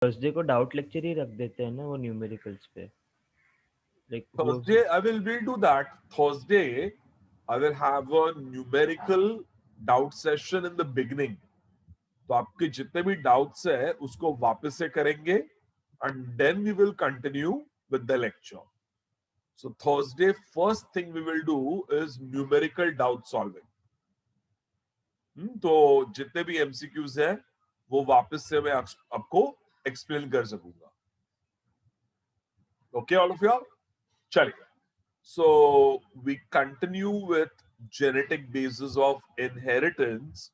Thursday को doubt lecture ही रख देते हैं ना वो न्यूमेरिकल्स पे, लाइक वो। Thursday, will do that. Thursday, I will have a numerical doubt session in the beginning. तो आपके जितने भी डाउट्स है उसको वापस से करेंगे and then we will continue with the lecture. So Thursday first thing we will do is numerical doubt solving. तो जितने भी एमसीक्यूज है वो वापस से मैं आपको एक्सप्लेन कर सकूंगा. Okay all of you. चलिए. So we continue with genetic basis of inheritance.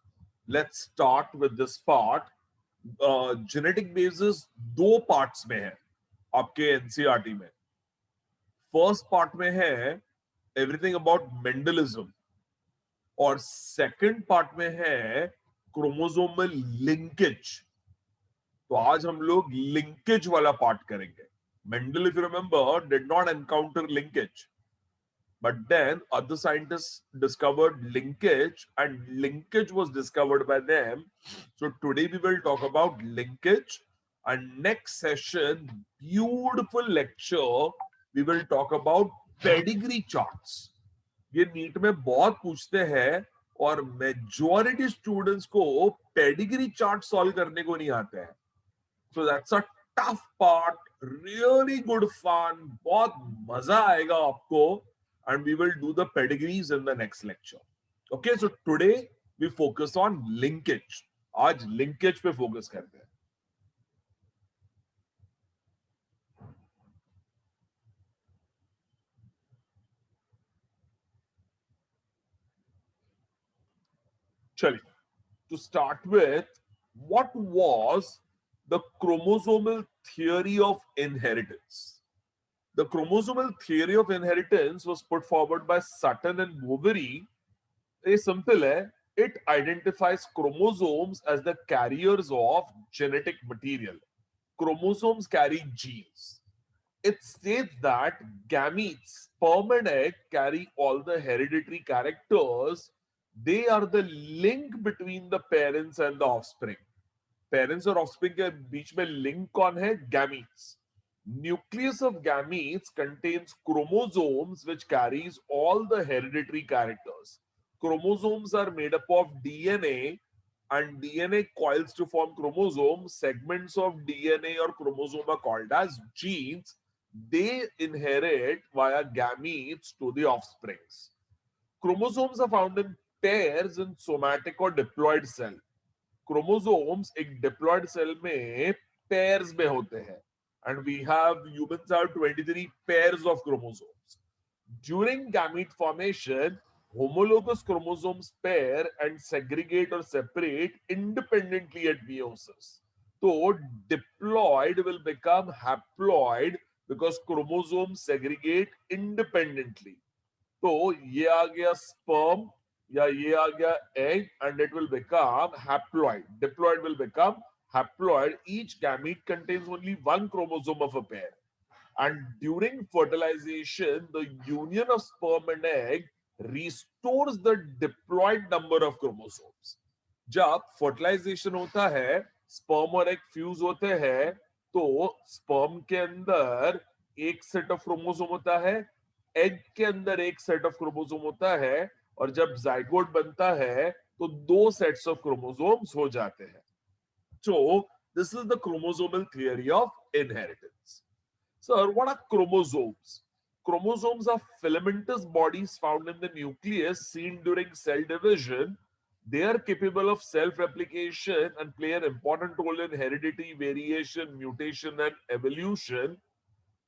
Let's start with this part. Genetic basis दो parts में है आपके एनसीईआरटी में. फर्स्ट पार्ट में है एवरीथिंग अबाउट मेंडलिज्म और सेकंड पार्ट में है क्रोमोसोमल लिंकेज. तो आज हम लोग लिंकेज वाला पार्ट करेंगे. Mendel, if you remember, did not encounter linkage. But then other scientists discovered linkage and linkage was discovered by them. So today we will talk about linkage, and next session, beautiful lecture, we will talk about pedigree charts. ये NEET में बहुत पूछते हैं और majority students को pedigree chart solve करने को नहीं आते हैं. So that's a tough part, really good fun, बहुत मजा आएगा आपको. And we will do the pedigrees in the next lecture. Okay, so today we focus on linkage. आज linkage पे focus करते हैं. चलिए. To start with, what was the chromosomal theory of inheritance? The chromosomal theory of inheritance was put forward by Sutton and Boveri. ये simple है. It identifies chromosomes as the carriers of genetic material. Chromosomes carry genes. It states that gametes, sperm and egg, carry all the hereditary characters. They are the link between the parents and the offspring. Parents और offspring के बीच में link कौन है? Gametes. Nucleus of gametes contains chromosomes which carries all the hereditary characters. Chromosomes are made up of DNA and DNA coils to form chromosomes. Segments of DNA or chromosome are called as genes. They inherit via gametes to the offsprings. Chromosomes are found in pairs in somatic or diploid cell. Chromosomes एक diploid cell में pairs में होते हैं. And we have, humans have 23 pairs of chromosomes. During gamete formation, homologous chromosomes pair and segregate or separate independently at meiosis. So diploid will become haploid because chromosomes segregate independently. तो ये आ गया sperm या ये आ गया egg and it will become haploid. Diploid will become haploid. Each gamete contains only one chromosome of a pair. And during fertilization, the union of sperm and egg restores the diploid number of chromosomes. जब fertilization होता है, sperm और egg fuse होते हैं, तो sperm के अंदर एक set of chromosome होता है, egg के अंदर एक set of chromosome होता है, और जब zygote बनता है, तो दो sets of chromosomes हो जाते हैं. So, this is the chromosomal theory of inheritance. Sir, what are chromosomes? Chromosomes are filamentous bodies found in the nucleus seen during cell division. They are capable of self-replication and play an important role in heredity, variation, mutation, and evolution.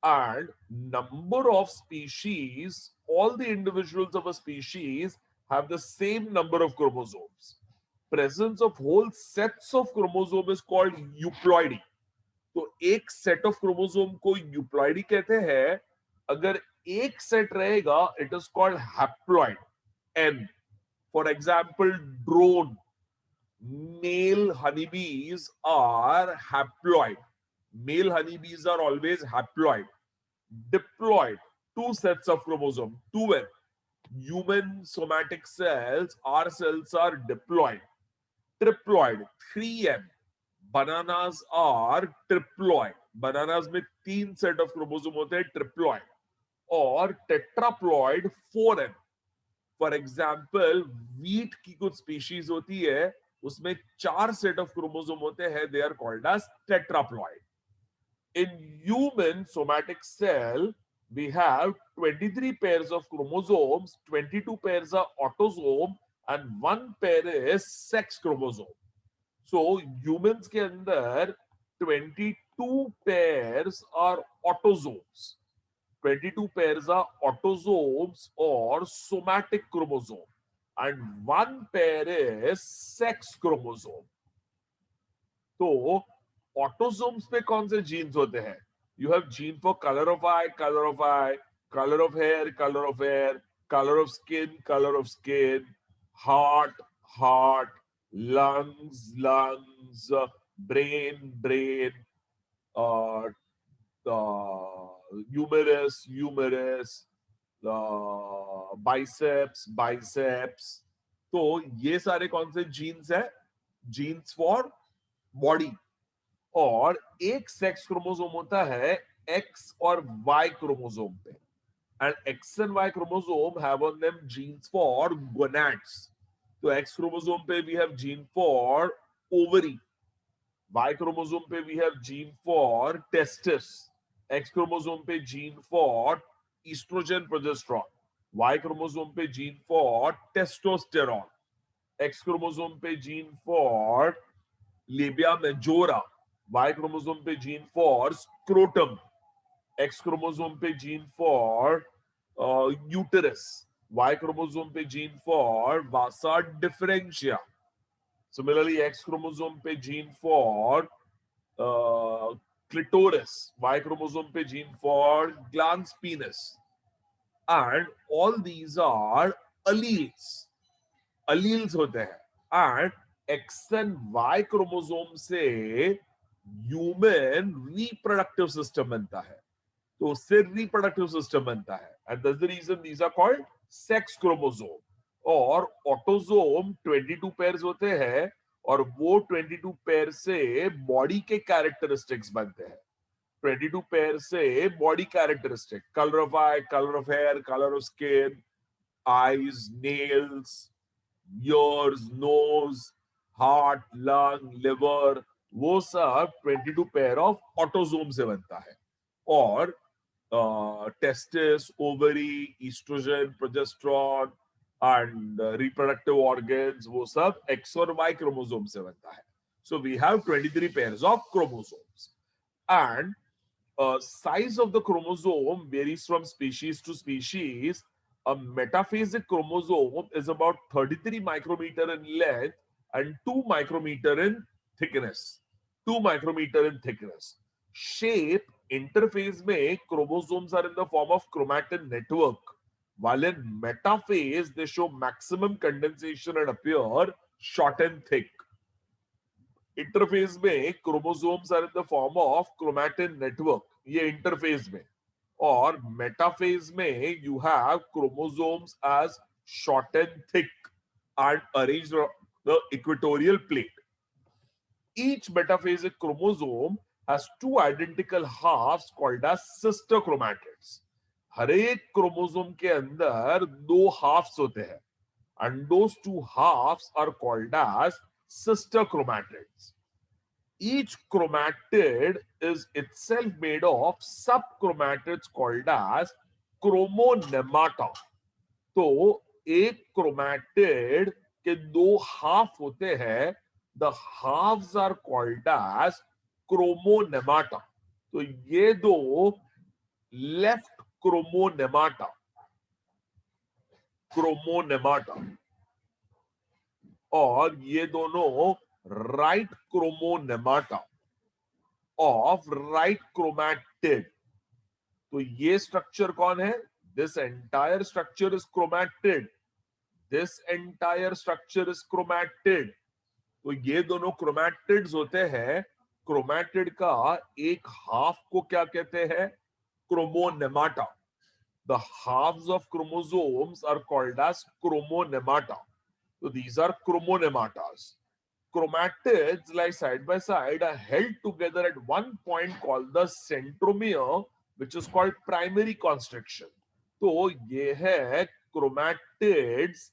And number of species, all the individuals of a species have the same number of chromosomes. Presence of whole sets of chromosome is called euploidy. तो एक set of chromosome को euploidy कहते हैं. अगर एक set रहेगा it is called haploid. N for example drone, male honeybees are haploid. Male honeybees are always haploid. Diploid, two sets of chromosome, 2n. Human somatic cells, our cells are diploid. Triploid, 3n. Bananas are triploid, bananas में 3 set of chromosome होते हैं triploid, और tetraploid 4n। For example wheat की कुछ species होती है उसमें 4 set of chromosome होते हैं, they are called as tetraploid. In human somatic cell, we have 23 pairs of chromosomes, 22 pairs are autosome, and 1 pair is sex chromosome. So humans के अंदर 22 pairs are autosomes. 22 pairs are autosomes or somatic chromosome, and 1 pair is sex chromosome. तो autosomes पे कौन से genes होते हैं? You have gene for colour of eye, colour of eye, colour of hair, colour of hair, colour of skin, colour of skin, heart, heart, lungs, lungs, brain, brain, humerus, humerus, biceps, biceps. तो ये सारे कौन से genes है? Genes for body. और एक sex chromosome होता है एक्स और वाई क्रोमोसोम पे, and X and Y chromosome have on them genes for gonads. तो एक्स क्रोमोसोम पे we have gene for ovary, Y chromosome पे we have gene for testis, X chromosome पे gene for oestrogen progesterone, Y chromosome पे gene for testosterone, X chromosome पे gene for labia majora, Y chromosome पे gene for scrotum, X chromosome पे gene for uterus, Y chromosome पे gene for vasa differentia. Similarly X chromosome पे gene for clitoris, Y chromosome पे gene for glans penis, and all these are alleles, alleles होते हैं। And X and Y chromosome से human reproductive system बनता है, तो उससे रिप्रोडक्टिव सिस्टम बनता है, and that's the reason these are called sex chromosome. और ऑटोसोम 22 पेयर्स होते हैं, और वो 22 पेयर से बॉडी के कैरेक्टरिस्टिक्स बनते हैं। 22 पेयर से body characteristic, colour of eye, colour of hair, colour of skin, eyes, nails, ears, nose, heart, lung, liver, वो सब 22 पेयर ऑफ ऑटोसोम से बनता है। और testis, ovary, estrogen, progesterone and reproductive organs, वो सब एक्स और वाई क्रोमोसोम से बनता है। So we have 23 pairs of chromosomes, and size of the chromosome varies from species to species. A metaphasic chromosome is about 33 micrometer in length and 2 micrometer in thickness. 2 micrometer in thickness. Shape, interphase में chromosomes are in the form of chromatin network, while in metaphase they show maximum condensation and appear short and thick. Interphase में chromosomes are in the form of chromatin network, ये interphase में, और metaphase में you have chromosomes as short and thick and arranged the equatorial plate. Each metaphasic chromosome has two identical halves called as sister chromatids. हर एक chromosome के अंदर 2 halves होते हैं, and those 2 halves are called as sister chromatids. Each chromatid is itself made of subchromatids called as chromonemata. तो एक chromatid के 2 half होते हैं, the halves are called as chromonemata. तो ये दो लेफ्ट क्रोमोनेमाटा, क्रोमोनेमाटा, और ये दोनों राइट क्रोमोनेमाटा ऑफ राइट क्रोमैटिड। तो ये स्ट्रक्चर कौन है? This entire structure is chromatid, this entire structure is chromatid. तो ये दोनों क्रोमैटिड्स होते हैं। क्रोमैटिड का एक हाफ को क्या कहते हैं? क्रोमोनेमाटा। The halves of chromosomes are called as chromonemata. So these are chromonematas. chromatids lie side by side are held together at one point called the centromere, which is called primary constriction. तो ये है chromatids,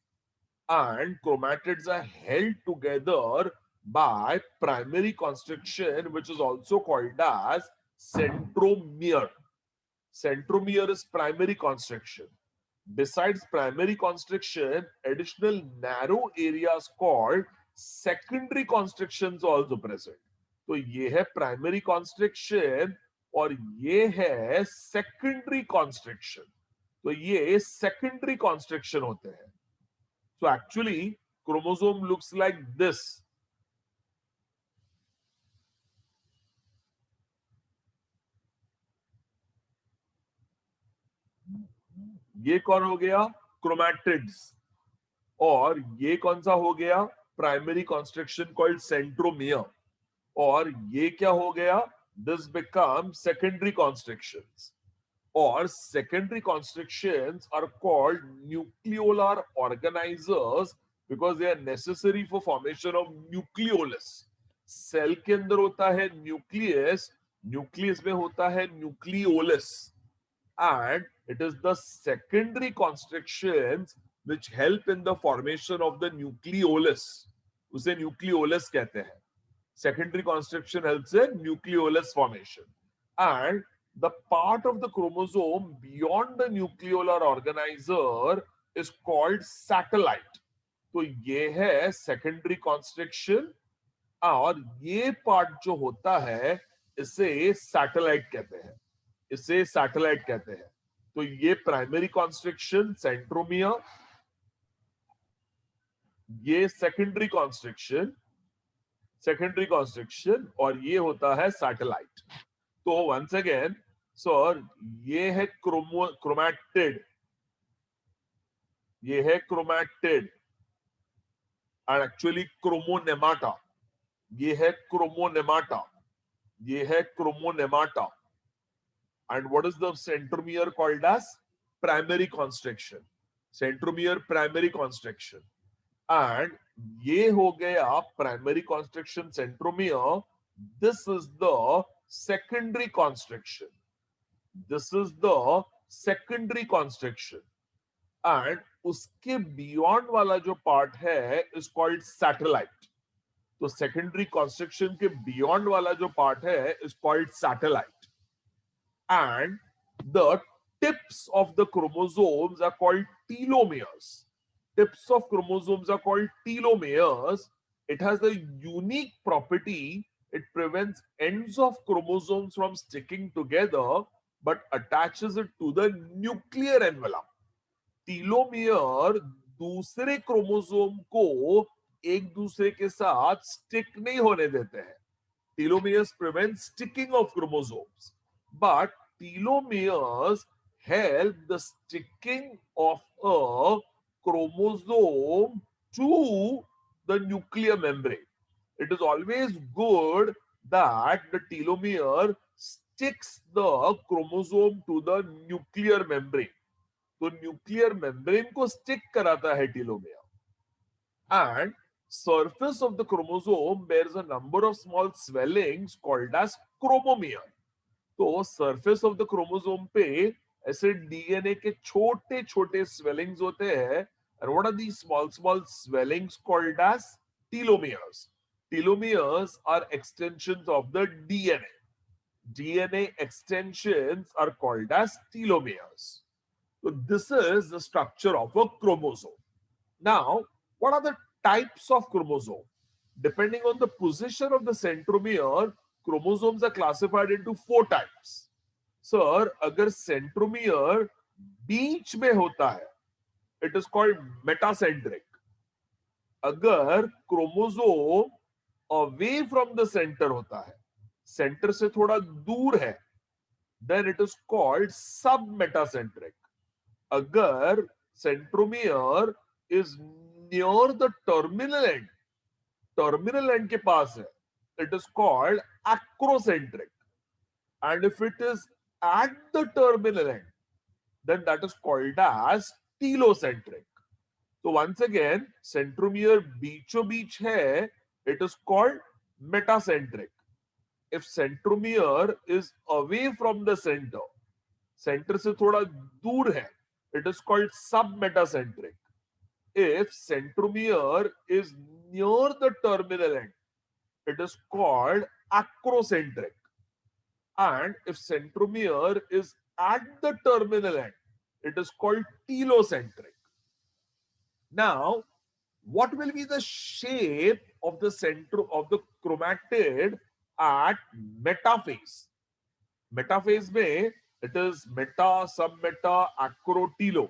and chromatids are held together by primary constriction, which is also called as centromere. Centromere is primary constriction. Besides primary constriction, additional narrow areas called secondary constrictions also present. तो ये है primary constriction और ये है secondary constriction. तो ये secondary constriction होते हैं. So actually, chromosome looks like this. ये कौन हो गया? Chromatids. और ये कौन सा हो गया? Primary construction called centromere. और ये क्या हो गया? This become secondary constructions. और secondary constructions are called nucleolar organisers because they are necessary for formation of nucleolus. Cell के अंदर होता है न्यूक्लियस, न्यूक्लियस में होता है nucleolus, and it is the secondary constrictions which help in the formation of the nucleolus. उसे nucleolus कहते हैं. Secondary constriction helps in nucleolus formation. And the part of the chromosome beyond the nucleolar organizer is called satellite. तो ये है secondary constriction और ये part जो होता है इसे satellite कहते हैं. इसे सैटेलाइट कहते हैं. तो ये प्राइमरी कॉन्स्ट्रिक्शन सेंट्रोमियर, ये सेकेंडरी कॉन्स्ट्रिक्शन और ये होता है सैटेलाइट. तो वंस अगेन सर, ये है क्रोमैटिड, ये है क्रोमैटिड एंड एक्चुअली क्रोमोनेमाटा. ये है क्रोमोनेमाटा, ये है क्रोमोनेमाटा. And what is the centromere called as? Primary constriction. Centromere primary constriction. And ये हो गया primary constriction centromere. This is the secondary constriction. This is the secondary constriction. And उसके beyond वाला जो part है is called satellite. तो secondary constriction के beyond वाला जो part है is called satellite. And the tips of the chromosomes are called telomeres. Tips of chromosomes are called telomeres. It has a unique property. It prevents ends of chromosomes from sticking together, but attaches it to the nuclear envelope. Telomere दूसरे chromosome को एक दूसरे के साथ stick नहीं होने देते हैं. Telomeres prevent sticking of chromosomes. But telomeres help the sticking of a chromosome to the nuclear membrane. It is always good that the telomere sticks the chromosome to the nuclear membrane. तो nuclear membrane को stick कराता है telomere. And surface of the chromosome bears a number of small swellings called as chromomere. तो surface of the chromosome पे ऐसे DNA के छोटे छोटे स्वेलिंग्स होते हैं. And what are these small small swellings called as telomeres. Telomeres are extensions of the DNA. DNA extensions are called as telomeres. So this is the structure of a chromosome. Now, what are the types of chromosome? Depending on the position of the centromere, chromosomes are classified into 4 types. Sir, अगर centromere बीच में होता है, it is called metacentric. अगर chromosome away from the center होता है, center से थोड़ा दूर है, then it is called submetacentric. अगर centromere is near the terminal end के पास है, it is called acrocentric. And if it is at the terminal end, then that is called as telocentric. So once again, centromere बीचों बीच है it is called metacentric. If centromere is away from the center, center से थोड़ा दूर है, it is called submetacentric. If centromere is near the terminal end, it is called acrocentric. And if centromere is at the terminal end, it is called telocentric. Now, what will be the shape of the center of the chromatid at metaphase? Metaphase में it is meta, submeta, acro, telo.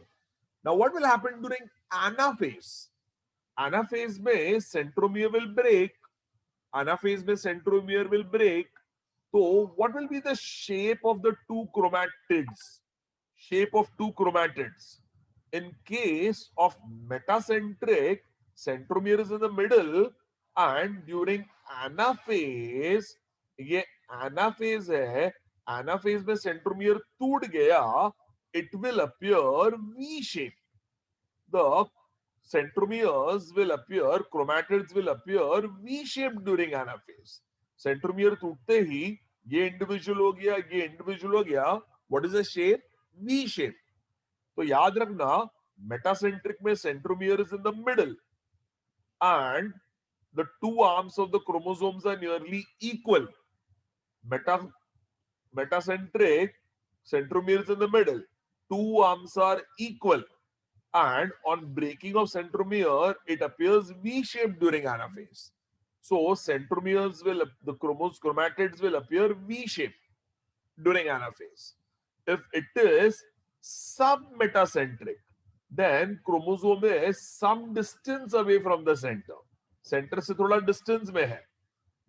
Now, what will happen during anaphase? Anaphase में centromere will break. Anaphase में centromere will break. So, what will be the shape of the two chromatids? Shape of two chromatids. In case of metacentric, centromere is in the middle, and during anaphase, ये anaphase है, anaphase में centromere टूट गया, it will appear V shape. The centromeres will appear, chromatids will appear V shaped during anaphase. Centromere टूटते ही ये individual हो गया, ये इंडिविजुअल हो गया. What is the shape? V shape. तो याद रखना, मेटासेंट्रिक में centromere is in the middle and the two arms of the chromosomes are nearly equal. Metacentric, centromere is in the middle. Two arms are equal. And on breaking of centromere, it appears V-shaped during anaphase. So centromeres will, the chromatids will appear V-shaped during anaphase. If it is submetacentric, then chromosome is some distance away from the center. Center से थोड़ा distance में है.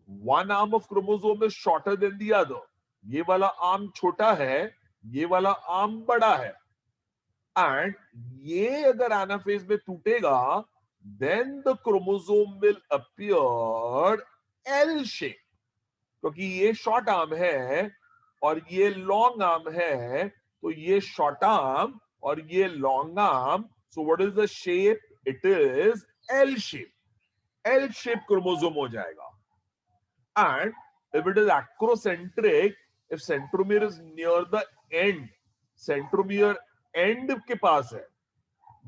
One arm of chromosome is shorter than the other. ये वाला arm छोटा है, ये वाला arm बड़ा है. And ये अगर anaphase में टूटेगा, then the chromosome will appear L shape. क्योंकि ये short arm है और ये long arm है, तो ये short arm और ये long arm. So what is the shape? It is L shape. L shape chromosome हो जाएगा. And if it is acrocentric, if centromere is near the end, centromere end के पास है,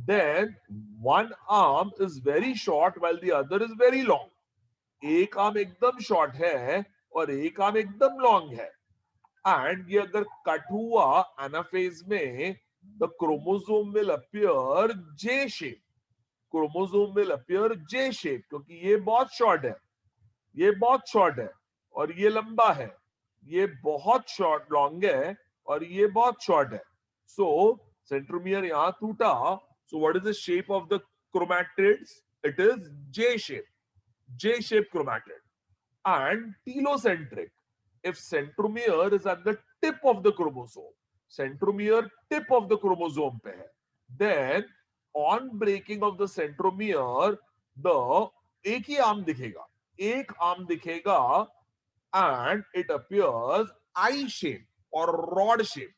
then one arm is very short while the other is very long. एक arm एकदम short है और एक arm एकदम long है. And ये अगर कट हुआ anaphase में, the chromosome will appear J shape. Chromosome will appear J shape क्योंकि ये बहुत short है, ये बहुत short है और ये लंबा है, ये बहुत short long है और ये बहुत short है. So centromere यहाँ टूटा. So what is the shape of the chromatids? It is J shape. J shape chromatid. And telocentric. If centromere is at the tip of the chromosome, centromere tip of the chromosome पे है, then on breaking of the centromere, the एक ही arm दिखेगा, एक arm दिखेगा, and it appears I shape or rod shape.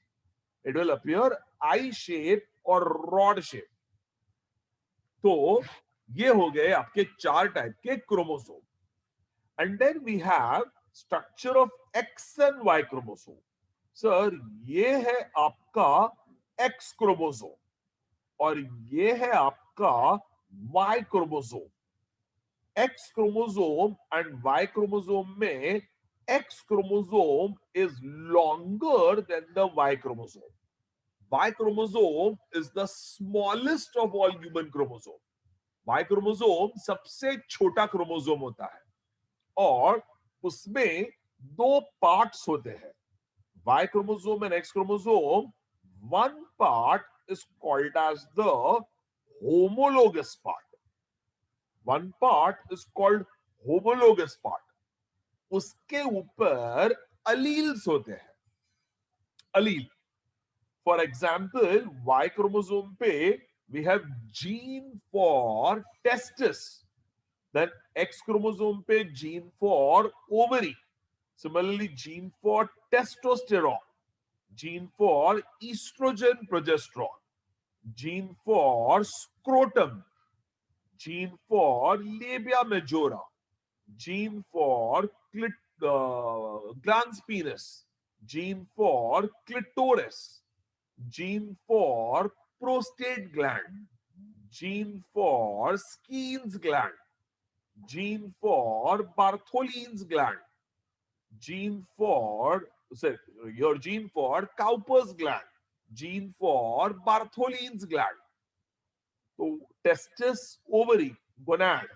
It will appear I shape or rod shape. तो ये हो गए आपके चार टाइप के chromosome. And then we have structure of X and Y chromosome. Sir ये है आपका एक्स क्रोमोसोम और ये है आपका Y chromosome. X chromosome and Y chromosome में X chromosome is longer than the Y chromosome. Y chromosome is the smallest of all human chromosome. Y chromosome सबसे छोटा क्रोमोसोम होता है और उसमें दो पार्ट्स होते हैं. Y chromosome and X chromosome, one part is called as the homologous part. One part is called homologous part. उसके ऊपर alleles होते हैं. Allele. For example, Y chromosome पे we have gene for testis. Then X chromosome पे gene for ovary. Similarly, gene for testosterone, gene for estrogen progesterone, gene for scrotum, gene for labia majora, gene for glans penis, gene for clitoris, gene for prostate gland, gene for Skene's gland, gene for Bartholin's gland, gene for sorry, your gene for Cowper's gland, gene for Bartholin's gland. So testis, ovary, gonad,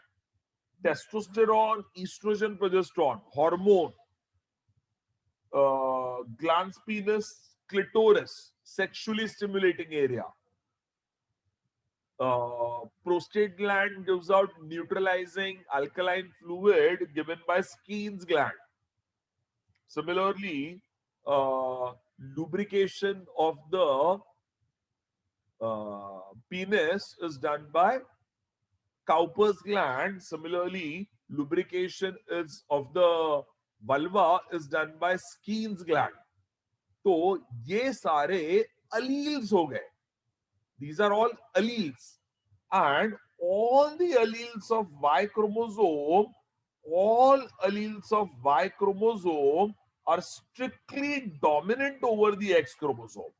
testosterone, estrogen, progesterone, hormone, glans penis, clitoris, sexually stimulating area. Prostate gland gives out neutralizing alkaline fluid given by Skene's gland. Similarly, lubrication of the penis is done by Cowper's gland. Similarly, lubrication is of the vulva is done by Skene's gland. तो ये सारे alleles हो गए. These are all alleles, and all the alleles of Y chromosome, all alleles of Y chromosome are strictly dominant over the X chromosome.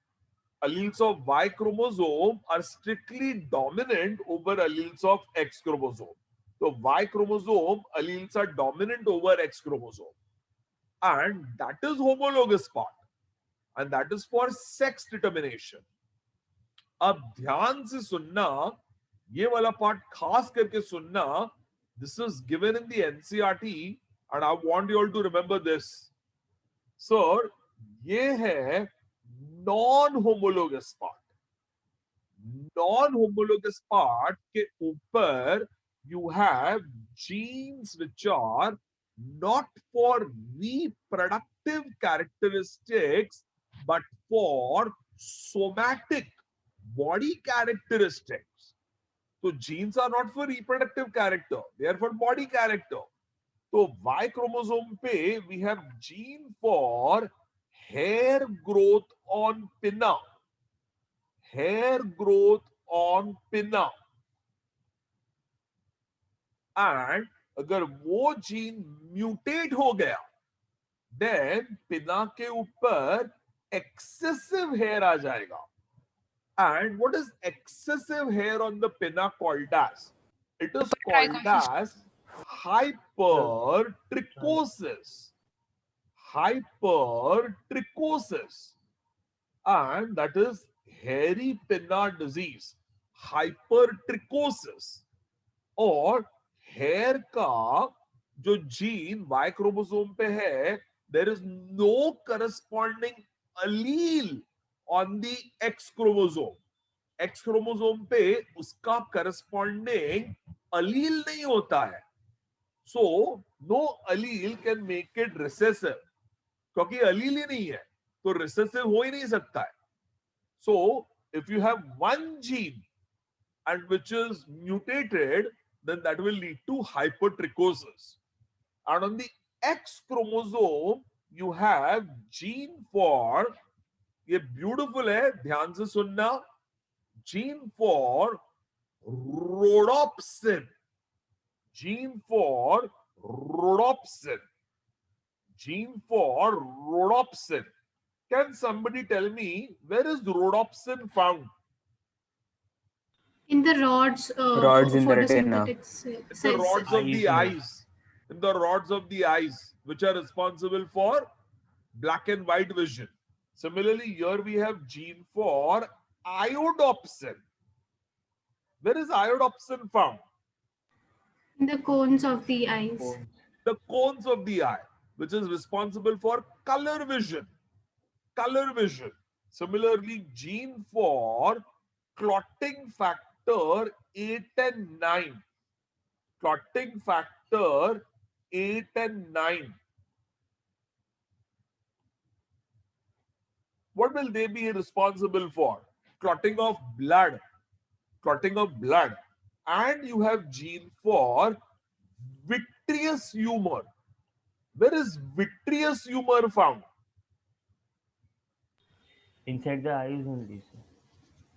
Alleles of Y chromosome are strictly dominant over alleles of X chromosome. So Y chromosome alleles are dominant over X chromosome, and that is homologous part, and that is for sex determination. अब ध्यान से सुनना, ये वाला part खास करके सुनना. This is given in the NCERT and I want you all to remember this. Sir, ये है non-homologous part. Non-homologous part के ऊपर you have genes which are not for reproductive characteristics but for somatic body characteristics. So genes are not for reproductive character, they are for body character. So Y chromosome पे we have gene for hair growth on pinna. Hair growth on pinna. And अगर वो gene mutate हो गया, then पिना के ऊपर excessive hair आ जाएगा. And what is excessive hair on the pinna called as? It is called as hypertrichosis. Hypertrichosis. And that is hairy pinna disease. Hypertrichosis. और hair का जो जीन Y chromosome पे है, there is no corresponding allele on the X chromosome. X chromosome पे उसका corresponding allele नहीं होता है. So no allele can make it recessive. क्योंकि allele ही नहीं है, तो recessive हो ही नहीं सकता है. So if you have one gene and which is mutated, then that will lead to hypertrichosis. And on the X chromosome, you have gene for, ये beautiful है, ध्यान से सुनना, gene for rhodopsin. Gene for rhodopsin. Gene for rhodopsin. Can somebody tell me where is rhodopsin found? In the rods, Rods in the retina. In the rods of the eyes. In the rods of the eyes, which are responsible for black and white vision. Similarly, here we have gene for iodopsin. Where is iodopsin found? In the cones of the eyes. The cones of the eye, which is responsible for color vision. Color vision. Similarly, gene for clotting factor 8 and 9. Clotting factor 8 and 9. What will they be responsible for? Clotting of blood. Clotting of blood. And you have gene for vitreous humor. Where is vitreous humor found? Inside the eyes only, sir.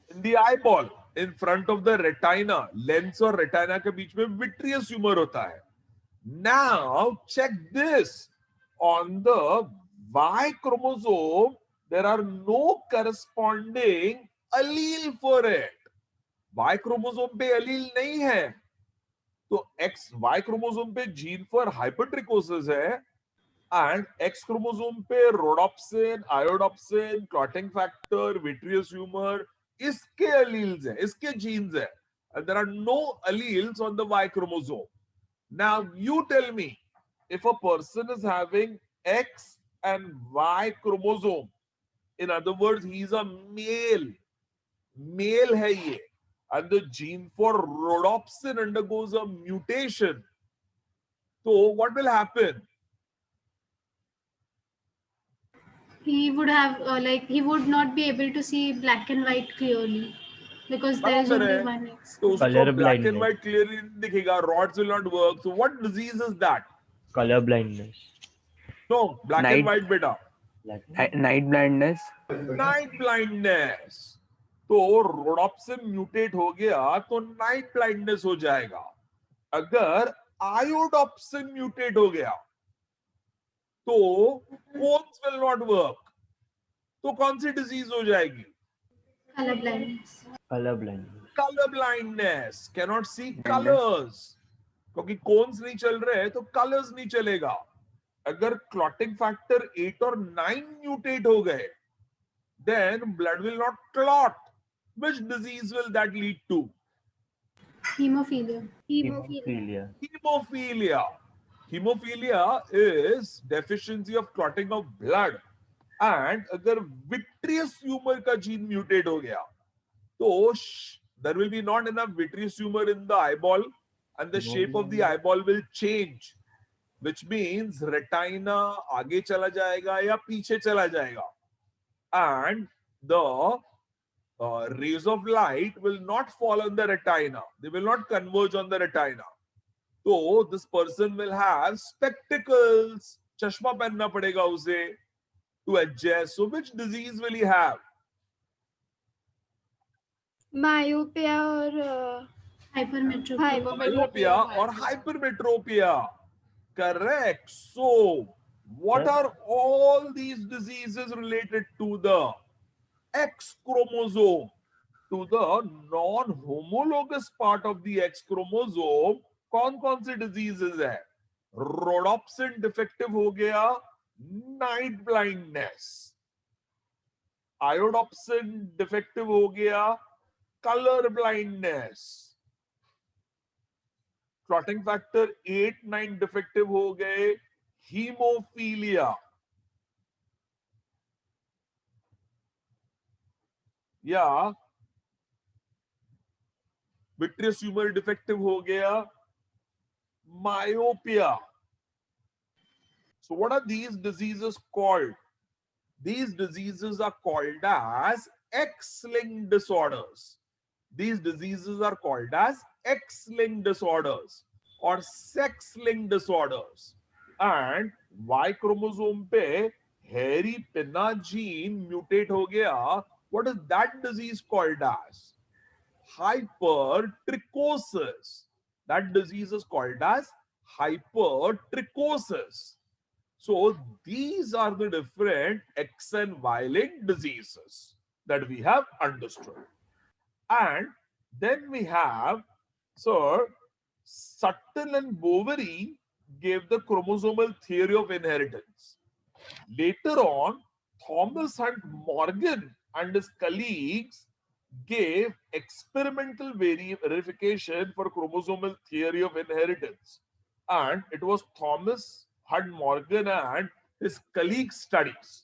In the eyeball, in front of the retina, lens और retina के बीच में vitreous humor होता है. Now check this. On the Y chromosome, there are no corresponding allele for it. Y chromosome पे allele नहीं है. तो Y chromosome पे gene for hypertrichosis है, and X chromosome पे rhodopsin, iodopsin, clotting factor, vitreous humor, इसके alleles हैं, इसके genes हैं, and there are no alleles on the Y chromosome. Now you tell me, if a person is having X and Y chromosome, in other words, he is a male है ये, and the gene for rhodopsin undergoes a mutation. So what will happen? He would have he would not be able to see black and white clearly because there is only one X. तो उसको Color black and blindness. white clearly नहीं दिखेगा, rods will not work. So what disease is that? Color blindness. No, black Night- and white beta. Night blindness. Night blindness. तो rhodopsin mutate हो गया तो night blindness हो जाएगा. अगर iodopsin mutate हो गया तो cones will not work. तो कौन सी disease हो जाएगी? Color blindness. Color blindness. Color blindness. Cannot see colors. क्योंकि cones नहीं चल रहे तो colors नहीं चलेगा. अगर clotting factor 8 और 9 mutate हो गए, then blood will not clot. Which disease will that lead to? Hemophilia. Hemophilia. Hemophilia. Hemophilia is deficiency of clotting of blood. And अगर vitreous humor का gene mutate हो गया, तो there will be not enough vitreous humor in the eyeball, and the shape of the eyeball will change, which means retina आगे चला जाएगा या पीछे चला जाएगा, and the rays of light will not fall on the retina. They will not converge on the retina. So this person will have spectacles. चश्मा पहनना पड़ेगा उसे to adjust. So which disease will he have? myopia or Hypermetropia. Myopia or hypermetropia. Correct. So what are all these diseases related to the X chromosome? To the non-homologous part of the X chromosome, कौन से diseases है? Rhodopsin defective हो गया, night blindness. Iodopsin defective हो गया, color blindness. Clotting factor 8, 9 defective हो गए, hemophilia. या vitreous humor defective हो गया, myopia. So what are these diseases called? These diseases are called as X-linked disorders. These diseases are called as X-linked disorders or sex-linked disorders. And Y chromosome पे hairy pinna gene mutate हो गया. What is that disease called as? Hypertrichosis. That disease is called as hypertrichosis. So these are the different X and Y linked diseases that we have understood. And then we have, Sir, Sutton and Bovary gave the chromosomal theory of inheritance. Later on, Thomas Hunt Morgan and his colleagues gave experimental verification for chromosomal theory of inheritance. And it was Thomas Hunt Morgan and his colleagues' studies.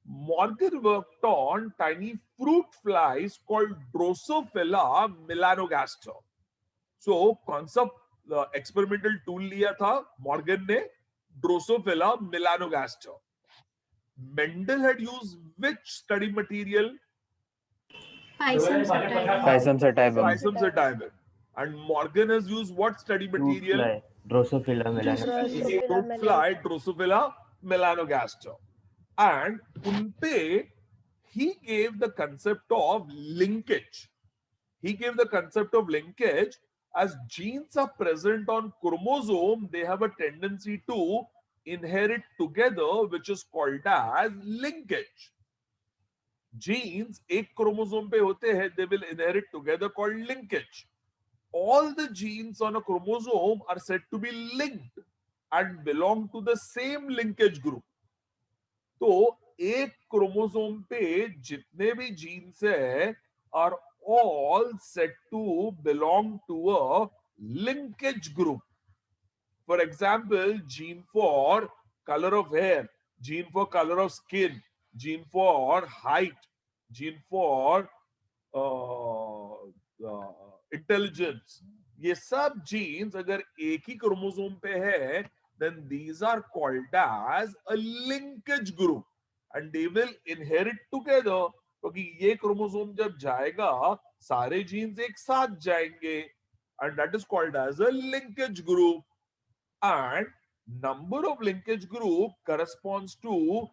Morgan worked on tiny fruit flies called Drosophila melanogaster. So, कौन सा experimental tool लिया था Morgan ने? Drosophila melanogaster. Mendel had used which study material? Pisum sativum. Pisum sativum. Pisum sativum. And Morgan has used what study material? Fruit fly. Drosophila melanogaster. Fruit fly, Drosophila melanogaster. And unpe, he gave the concept of linkage. He gave the concept of linkage, as genes are present on chromosome, they have a tendency to inherit together, which is called as linkage. Genes एक chromosome पे होते हैं, they will inherit together called linkage. All the genes on a chromosome are said to be linked and belong to the same linkage group. तो एक chromosome पे जितने भी jeans है are all said to belong to a linkage group. For example, gene for color of hair, gene for color of skin, gene for height, gene for intelligence, ये सब jeans अगर एक ही क्रोमोसोम पे है, then these are called as a linkage group and they will inherit together. क्योंकि ये chromosome जब जाएगा सारे जीन्स एक साथ जाएंगे and that is called as a linkage group. And number of linkage group corresponds to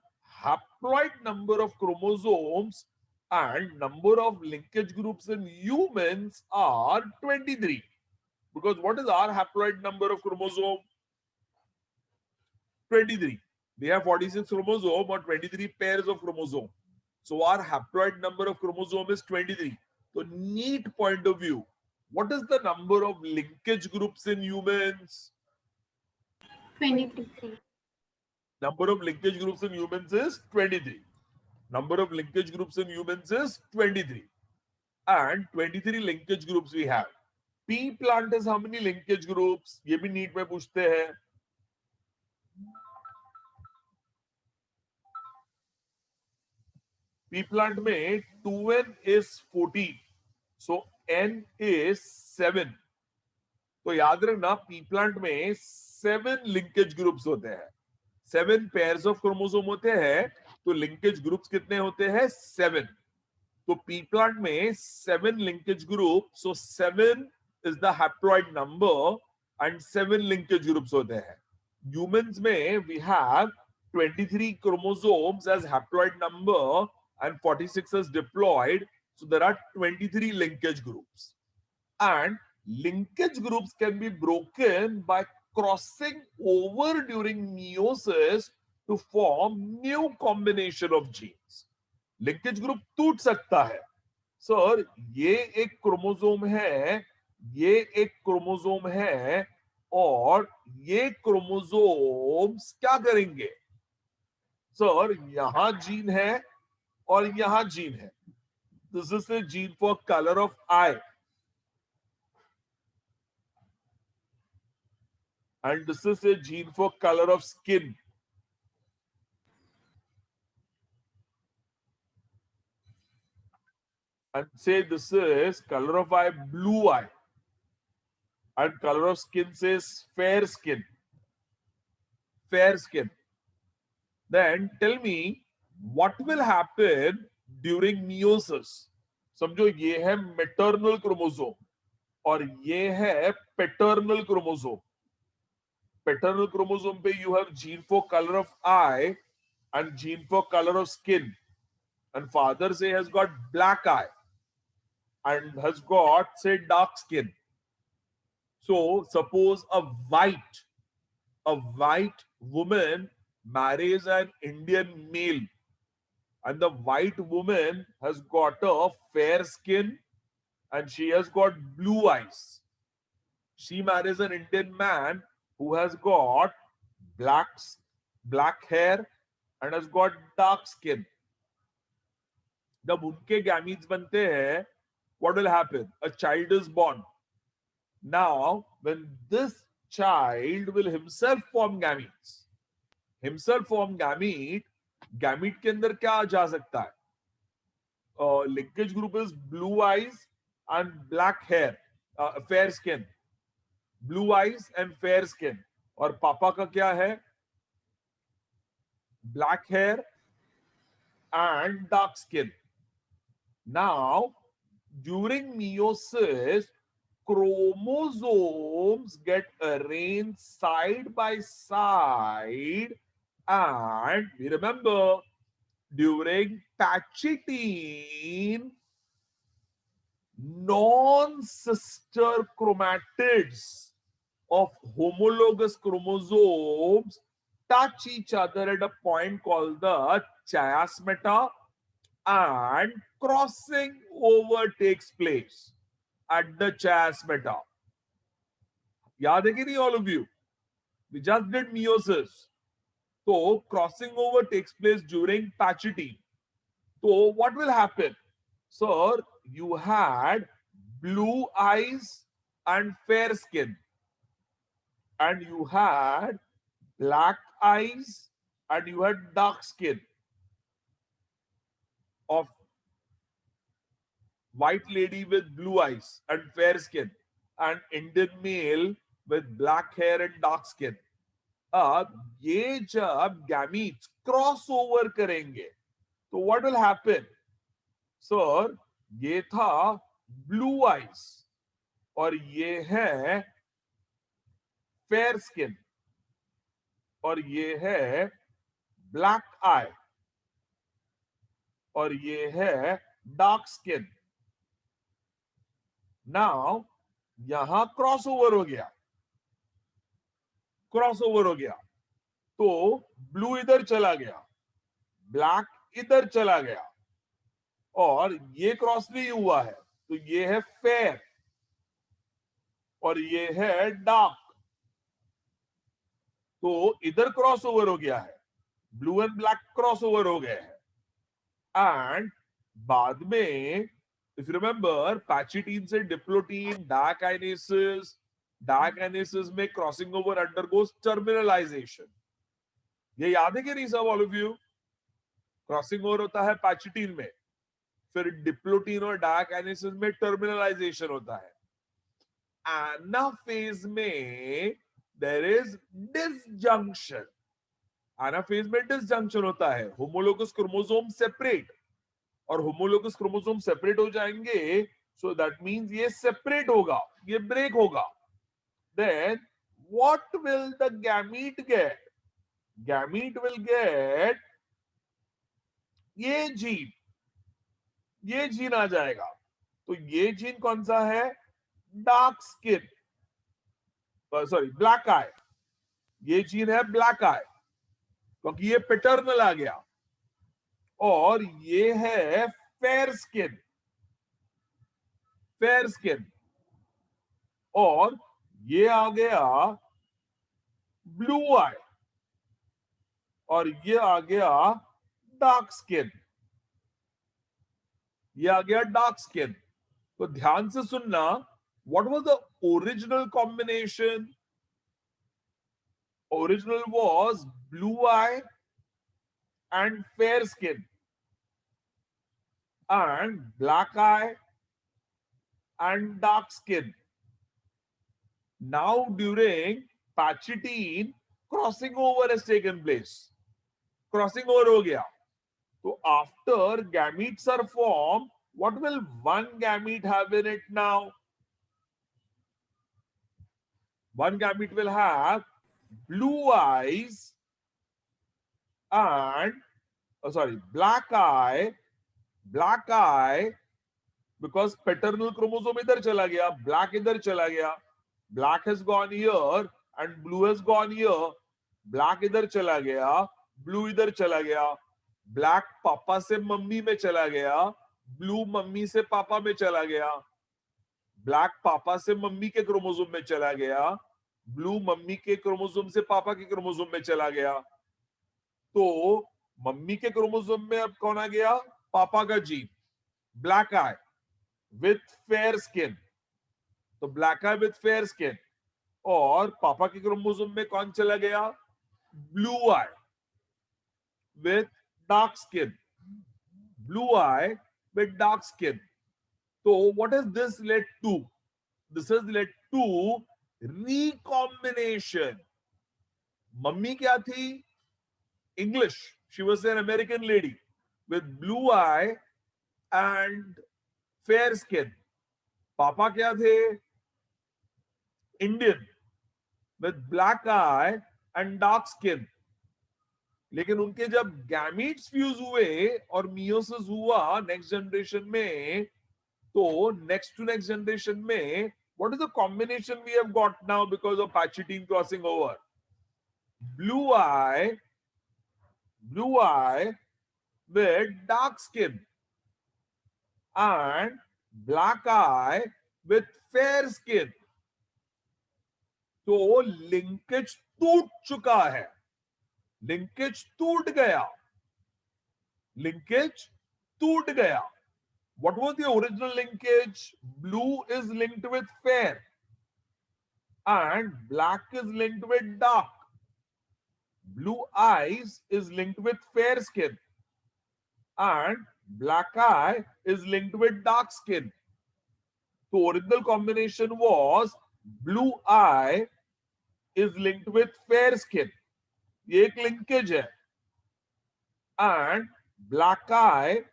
haploid number of chromosomes, and number of linkage groups in humans are 23. Because what is our haploid number of chromosome? 23. We have 46 chromosome or 23 pairs of chromosome. So our haploid number of chromosome is 23. So neat point of view, what is the number of linkage groups in humans? 23. Number of linkage groups in humans is 23. Number of linkage groups in humans is 23. And 23 linkage groups we have. Pea plant has how many linkage groups? ये भी NEET में पूछते हैं. Pea plant में 2n is 14. So n is 7. तो याद रखना pea plant में 7 linkage groups होते हैं. 7 pairs of chromosome होते हैं. तो linkage groups कितने होते हैं? 7. तो pea plant में 7 linkage groups. So 7 is the haploid number and 7 linkage groups होते हैं. Humans में we have 23 chromosomes as haploid number and 46 as diploid. So there are 23 linkage groups. And linkage groups can be broken by crossing over during meiosis to form new combination of genes. Linkage group टूट सकता है. Sir ये एक chromosome है, ये एक chromosome है और ये क्रोमोसोम्स क्या करेंगे? सर यहां जीन है और यहां जीन है. This is the gene for color of eye. And this is a gene for color of skin. And say this is color of eye, blue eye. And color of skin says fair skin. Fair skin. Then tell me what will happen during meiosis. समझो ये है maternal chromosome और ये है paternal chromosome. Paternal chromosome पे you have gene for color of eye and gene for color of skin. And father say has got black eye and has got say dark skin. So suppose a white woman marries an Indian male and the white woman has got a fair skin and she has got blue eyes. She marries an Indian man who has got black hair and has got dark skin. जब उनके gametes बनते हैं, what will happen? A child is born. Now, when this child will himself form gametes, gamete के अंदर क्या जा सकता है? Linkage group is blue eyes and black hair, fair skin. Blue eyes and fair skin. और पापा का क्या है? Black hair and dark skin. Now, during meiosis, chromosomes get arranged side by side, and we remember during Tachitin, non-sister chromatids of homologous chromosomes touch each other at a point called the chiasmata, and crossing over takes place at the chiasmata. याद है कि नहीं all of you? We just did meiosis. So crossing over takes place during Pachytene. So what will happen? Sir, you had blue eyes and fair skin. And you had black eyes and you had dark skin of white lady with blue eyes and fair skin, and Indian male with black hair and dark skin. अब ये जब gametes cross over करेंगे तो what will happen? Sir, ये था blue eyes और ये है फेयर स्किन और ये है ब्लैक आई और ये है डार्क स्किन. नाउ यहां क्रॉस ओवर हो गया, क्रॉस ओवर हो गया तो ब्लू इधर चला गया, ब्लैक इधर चला गया और ये क्रॉस नहीं हुआ है तो ये है फेयर और ये है डार्क. तो इधर क्रॉस ओवर हो गया है, blue and black cross over हो गए हैं. एंड बाद में इफ यू रिमेंबर पैचिटीन से डिप्लोटीन, डायकाइनेसिस, डायकाइनेसिस में क्रॉसिंग ओवर अंडरगोस टर्मिनलाइजेशन. ये याद है कि नहीं सब all of you? Crossing over होता है पैचिटीन में, फिर डिप्लोटीन और डायकाइनेसिस में टर्मिनलाइजेशन होता है. एनाफेज में देयर इज डिसजंक्शन. एनाफेज में डिसजंक्शन होता है, होमोलोगस क्रोमोसोम सेपरेट, और होमोलोगस क्रोमोसोम सेपरेट हो जाएंगे सो दैट मींस ये सेपरेट होगा, ये ब्रेक होगा. Then what will the gamete get? Gamete will get ये जीन आ जाएगा. तो ये जीन कौन सा है? डार्क स्किन, सॉरी ब्लैक आई. ये जीन है ब्लैक आई क्योंकि ये पैटर्नल आ गया. और ये है फेयर स्किन, फेयर स्किन. और ये आ गया ब्लू आई और ये आ गया डार्क स्किन, ये आ गया डार्क स्किन. तो ध्यान से सुनना, what was the original combination? Original was blue I and fair skin and black eye and dark skin. Now during Pachytene, crossing over has taken place. Crossing over हो गया. So after gametes are formed, what will one gamete have in it now? One gamete will have blue eyes and black eye because paternal chromosome इधर चला गया, black इधर चला गया, black has gone here and blue has gone here. Black इधर चला गया, blue इधर चला गया, black पापा से मम्मी में चला गया, blue मम्मी से पापा में चला गया, black पापा से मम्मी के क्रोमोसोम में चला गया, blue मम्मी के क्रोमोसोम से पापा के क्रोमोसोम में चला गया. तो मम्मी के क्रोमोसोम में अब कौन आ गया? पापा का gene, black eye with fair skin. तो black eye with fair skin. और पापा के क्रोमोसोम में कौन चला गया? Blue eye with dark skin, blue eye with dark skin. तो what is this led to? This is led to recombination. मम्मी क्या थी? English. She was an American lady with blue eye and fair skin. पापा क्या थे? Indian with black eye and dark skin. लेकिन उनके जब गैमीट्स फ्यूज हुए और मियोसिस हुआ नेक्स्ट जनरेशन में, तो नेक्स्ट टू नेक्स्ट जनरेशन में what is the combination we have got now because of Pachydine crossing over? Blue eye with dark skin and black eye with fair skin. तो linkage टूट चुका है, linkage टूट गया, linkage टूट गया. What was the original linkage? Blue is linked with fair and black is linked with dark. Blue eyes is linked with fair skin and black eye is linked with dark skin. The original combination was blue eye is linked with fair skin. ये एक linkage है. And black eye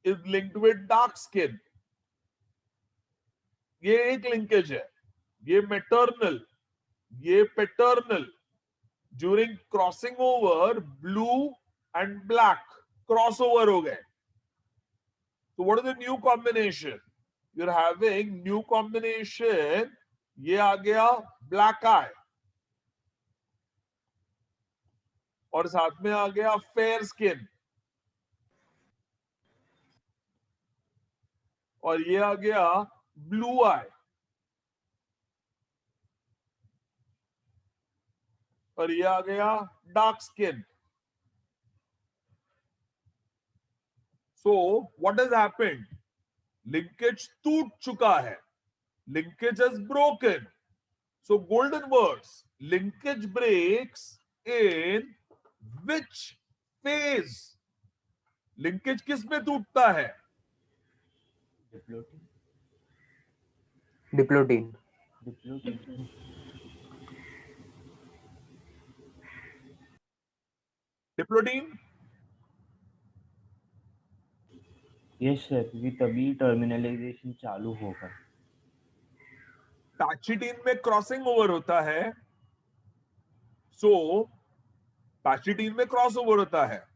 is linked with dark skin. ये एक linkage है. ये maternal, ये paternal. During crossing over, blue and black crossover हो गए. So what is the new combination? You're having new combination. ये आ गया black eye और साथ में आ गया fair skin और ये आ गया blue eye और ये आ गया dark skin. So what has happened? Linkage टूट चुका है. Linkage has broken. So golden words. Linkage breaks in which phase? Linkage किस में टूटता है? डिप्लोटीन. डिप्लोटीन. यस सर, क्योंकि तभी टर्मिनलाइजेशन चालू होगा. पैचिडीन में क्रॉसिंग ओवर होता है. सो पैचिडीन में क्रॉस ओवर होता है.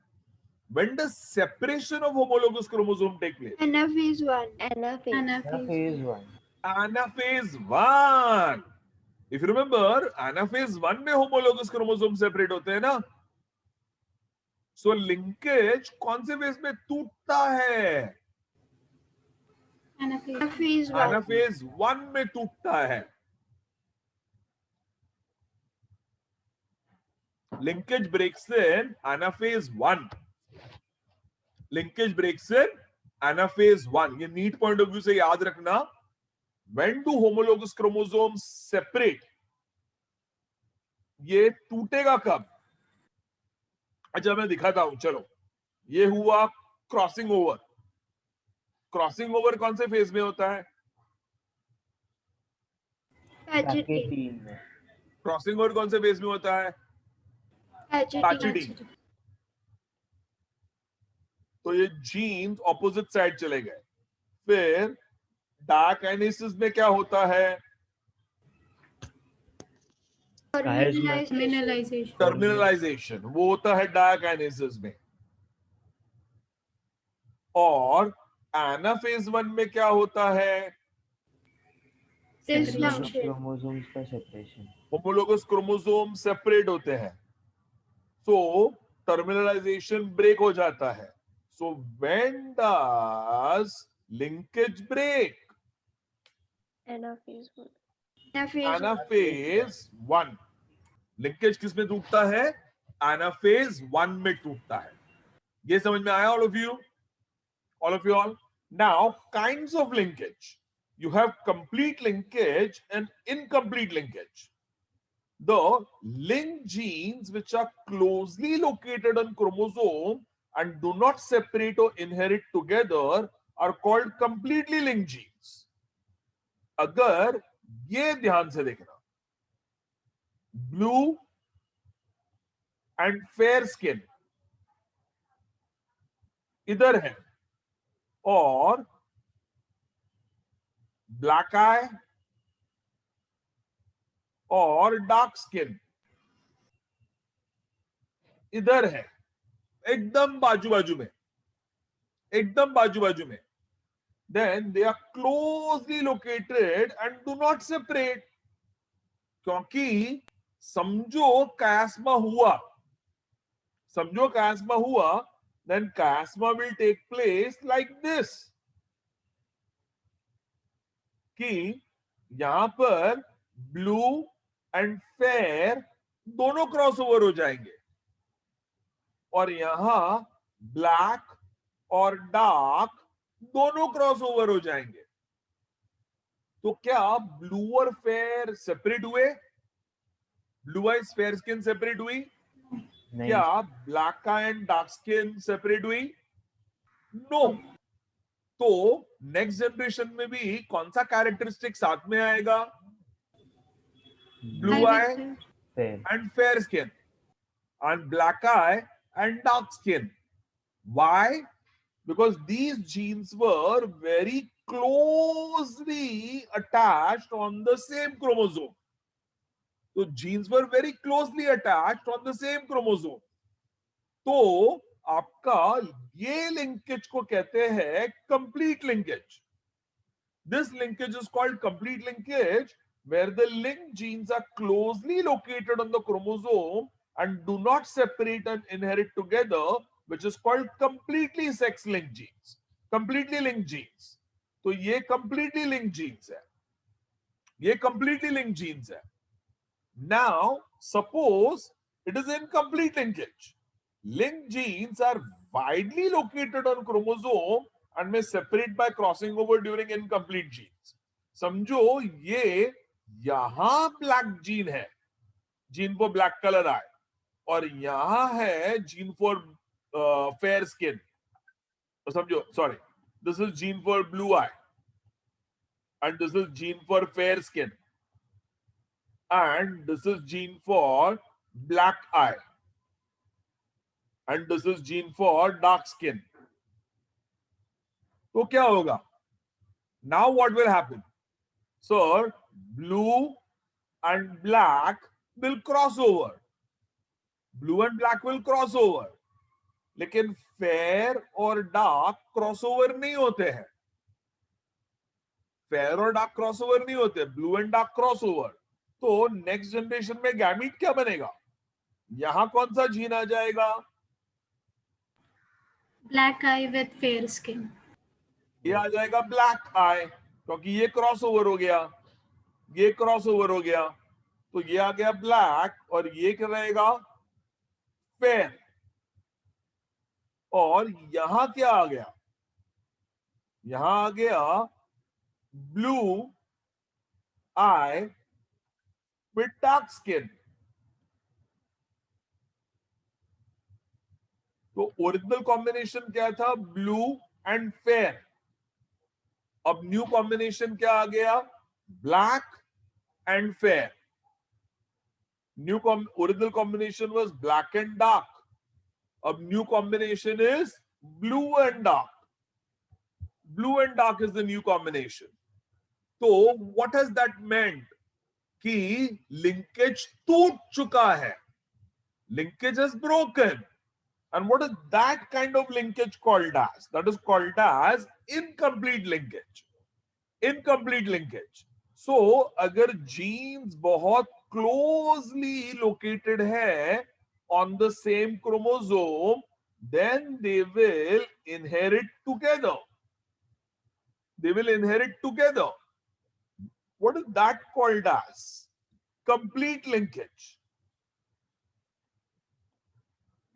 When does separation of homologous chromosome take place? Anaphase 1. Phase 1. Anaphase 1. If you remember, anaphase 1 में homologous chromosome separate होते हैं ना. So linkage कौन से फेज में टूटता है? Anaphase 1. Anaphase 1 में टूटता है. Linkage breaks in anaphase 1. Linkage breaks in anaphase 1. ये नीट पॉइंट ऑफ व्यू से याद रखना. When do homologous chromosomes separate? ये टूटेगा कब? अच्छा मैं दिखाता हूं. चलो, ये हुआ क्रॉसिंग ओवर. क्रॉसिंग ओवर कौन से फेज में होता है? Pachydyne. क्रॉसिंग ओवर कौन से फेज में होता है? पैचिडीन. तो ये जीन्स ऑपोजिट साइड चले गए. फिर डायकाइनेसिस में क्या होता है? टर्मिनलाइजेशन. वो होता है डायकाइनेसिस में. और एनाफेज 1 में क्या होता है? Dysfunction. क्रोमोसोम्स का सेपरेशन. होमोलोगस क्रोमोसोम सेपरेट होते हैं. सो टर्मिनलाइजेशन ब्रेक हो जाता है. So when does linkage break? Anaphase 1. Anaphase 1. Linkage किस में टूटता है? एनाफेज 1 में टूटता है. ये समझ में आया all of you? All of you all? Now, kinds of linkage. You have complete linkage and incomplete linkage. The linked genes which are closely located on chromosome and do not separate or inherit together are called completely linked genes. अगर ये ध्यान से देखना, blue and fair skin इधर है और black आई और dark skin इधर है. एकदम बाजू बाजू में, एकदम बाजू बाजू में. then they are closely located and do not separate. क्योंकि समझो chiasma हुआ, then chiasma will take place like this, कि यहां पर ब्लू एंड फेयर दोनों क्रॉस ओवर हो जाएंगे और यहां ब्लैक और डार्क दोनों क्रॉस ओवर हो जाएंगे। तो क्या ब्लू और फेयर सेपरेट हुए? Blue eyes fair skin separate हुई? नहीं क्या black I and dark skin separate हुई? नो। तो नेक्स्ट जनरेशन में भी कौन सा कैरेक्टरिस्टिक साथ में आएगा? Blue I I will say. fair. and fair skin and black eye and dark skin. Why? Because these genes were very closely attached on the same chromosome. So genes were very closely attached on the same chromosome. तो आपका ये linkage को कहते हैं complete linkage. This linkage is called complete linkage, where the linked genes are closely located on the chromosome and do not separate and inherit together, which is called completely sex linked genes, completely linked genes. तो ये completely linked genes है, ये completely linked genes है. Now suppose it is incomplete linkage. Linked genes are widely located on chromosome and may separate by crossing over during incomplete genes. समझो ये यहां black gene है, gene for black colour आए, और यहां है gene for fair skin. समझो, sorry, this is gene for blue I and this is gene for fair skin and this is gene for black eye and this is gene for dark skin. तो क्या होगा? Now what will happen? Sir, blue and black will cross over. Blue and black will cross over. लेकिन fair और dark crossover नहीं होते हैं. Fair और dark crossover नहीं होते, ब्लू एंड डार्क क्रॉसओवर. तो नेक्स्ट जनरेशन में गैमीट क्या बनेगा? यहां कौन सा जीन आ जाएगा? Black eye with fair skin. ये आ जाएगा ब्लैक आई, क्योंकि ये क्रॉसओवर हो गया, ये क्रॉसओवर हो गया, तो ये आ गया ब्लैक और ये क्या रहेगा? फेयर. और यहां क्या आ गया? यहां आ गया blue eye with dark skin. तो ओरिजिनल कॉम्बिनेशन क्या था? Blue and fair. अब न्यू कॉम्बिनेशन क्या आ गया? Black and fair. New original combination was black and dark. अब new combination is blue and dark. Blue and dark is the new combination. तो what has that meant? कि linkage टूट चुका है. Linkage is broken. And what is that kind of linkage called as? That is called as incomplete linkage. Incomplete linkage. So, अगर genes बहुत closely located है on the same chromosome, then they will inherit together. They will inherit together. What is that called as? Complete linkage.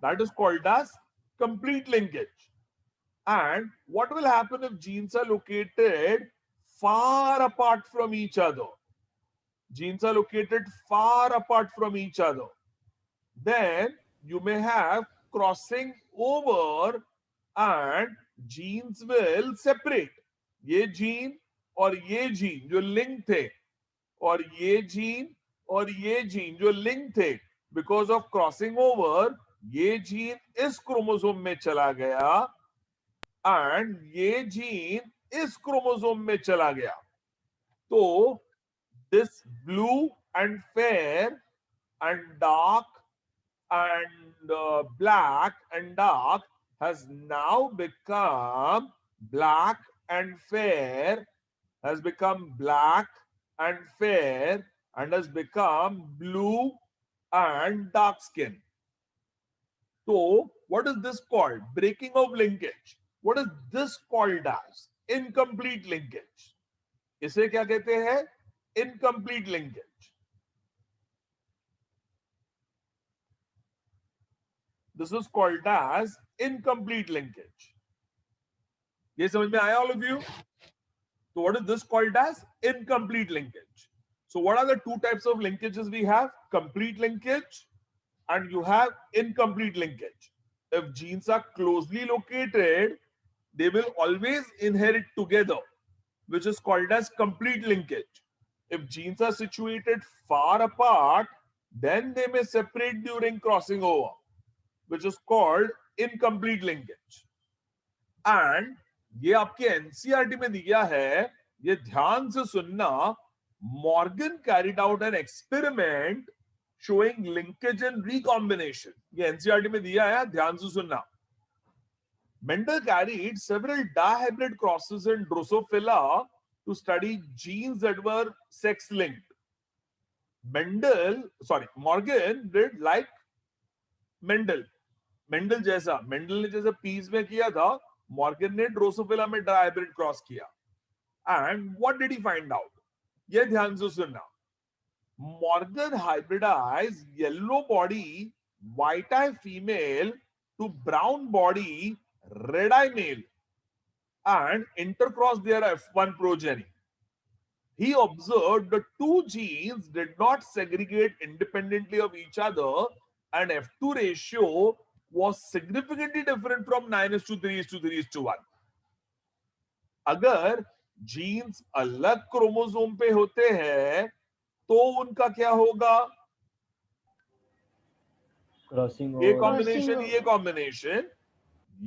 That is called as complete linkage. And what will happen if genes are located far apart from each other? Genes are located far apart from each other. Then you may have crossing over and genes will separate. ये gene और ये gene जो link थे, और ये gene और ये gene जो link थे, because of crossing over, ये जीन इस क्रोमोसोम में चला गया एंड ये जीन इस क्रोमोसोम में चला गया. तो this blue and fair and dark and black and dark has now become black and fair has become black and fair and has become blue and dark skin. So, what is this called? Breaking of linkage. What is this called as? Incomplete linkage. इसे क्या कहते हैं? Incomplete linkage. This is called as incomplete linkage. ये समझ में आया all of you? So what is this called as? Incomplete linkage. So what are the two types of linkages we have? Complete linkage and you have incomplete linkage. If genes are closely located, they will always inherit together, which is called as complete linkage. If genes are situated far apart, then they may separate during crossing over, which is called incomplete linkage. And ये आपके NCERT में दिया है, ये ध्यान से सुनना. Morgan carried out an experiment showing linkage and recombination. ये एनसीईआरटी में दिया है, ध्यान से सुनना. Mendel carried several dihybrid crosses in Drosophila to study genes that were sex linked. Morgan did like Mendel. Mendel ने जैसा पीस में किया था, Morgan ने ड्रोसोफिला में डायहाइब्रिड क्रॉस किया. And what did he find out? ये ध्यान से सुनना. Morgan hybridized yellow body white eye female to brown body red eye male and intercrossed their F1 progeny. He observed the two genes did not segregate independently of each other and F2 ratio was significantly different from 9:3:3:1. अगर jeans अलग chromosome पे होते हैं तो उनका क्या होगा? Crossing ये ओवर. कॉम्बिनेशन, Crossing ये कॉम्बिनेशन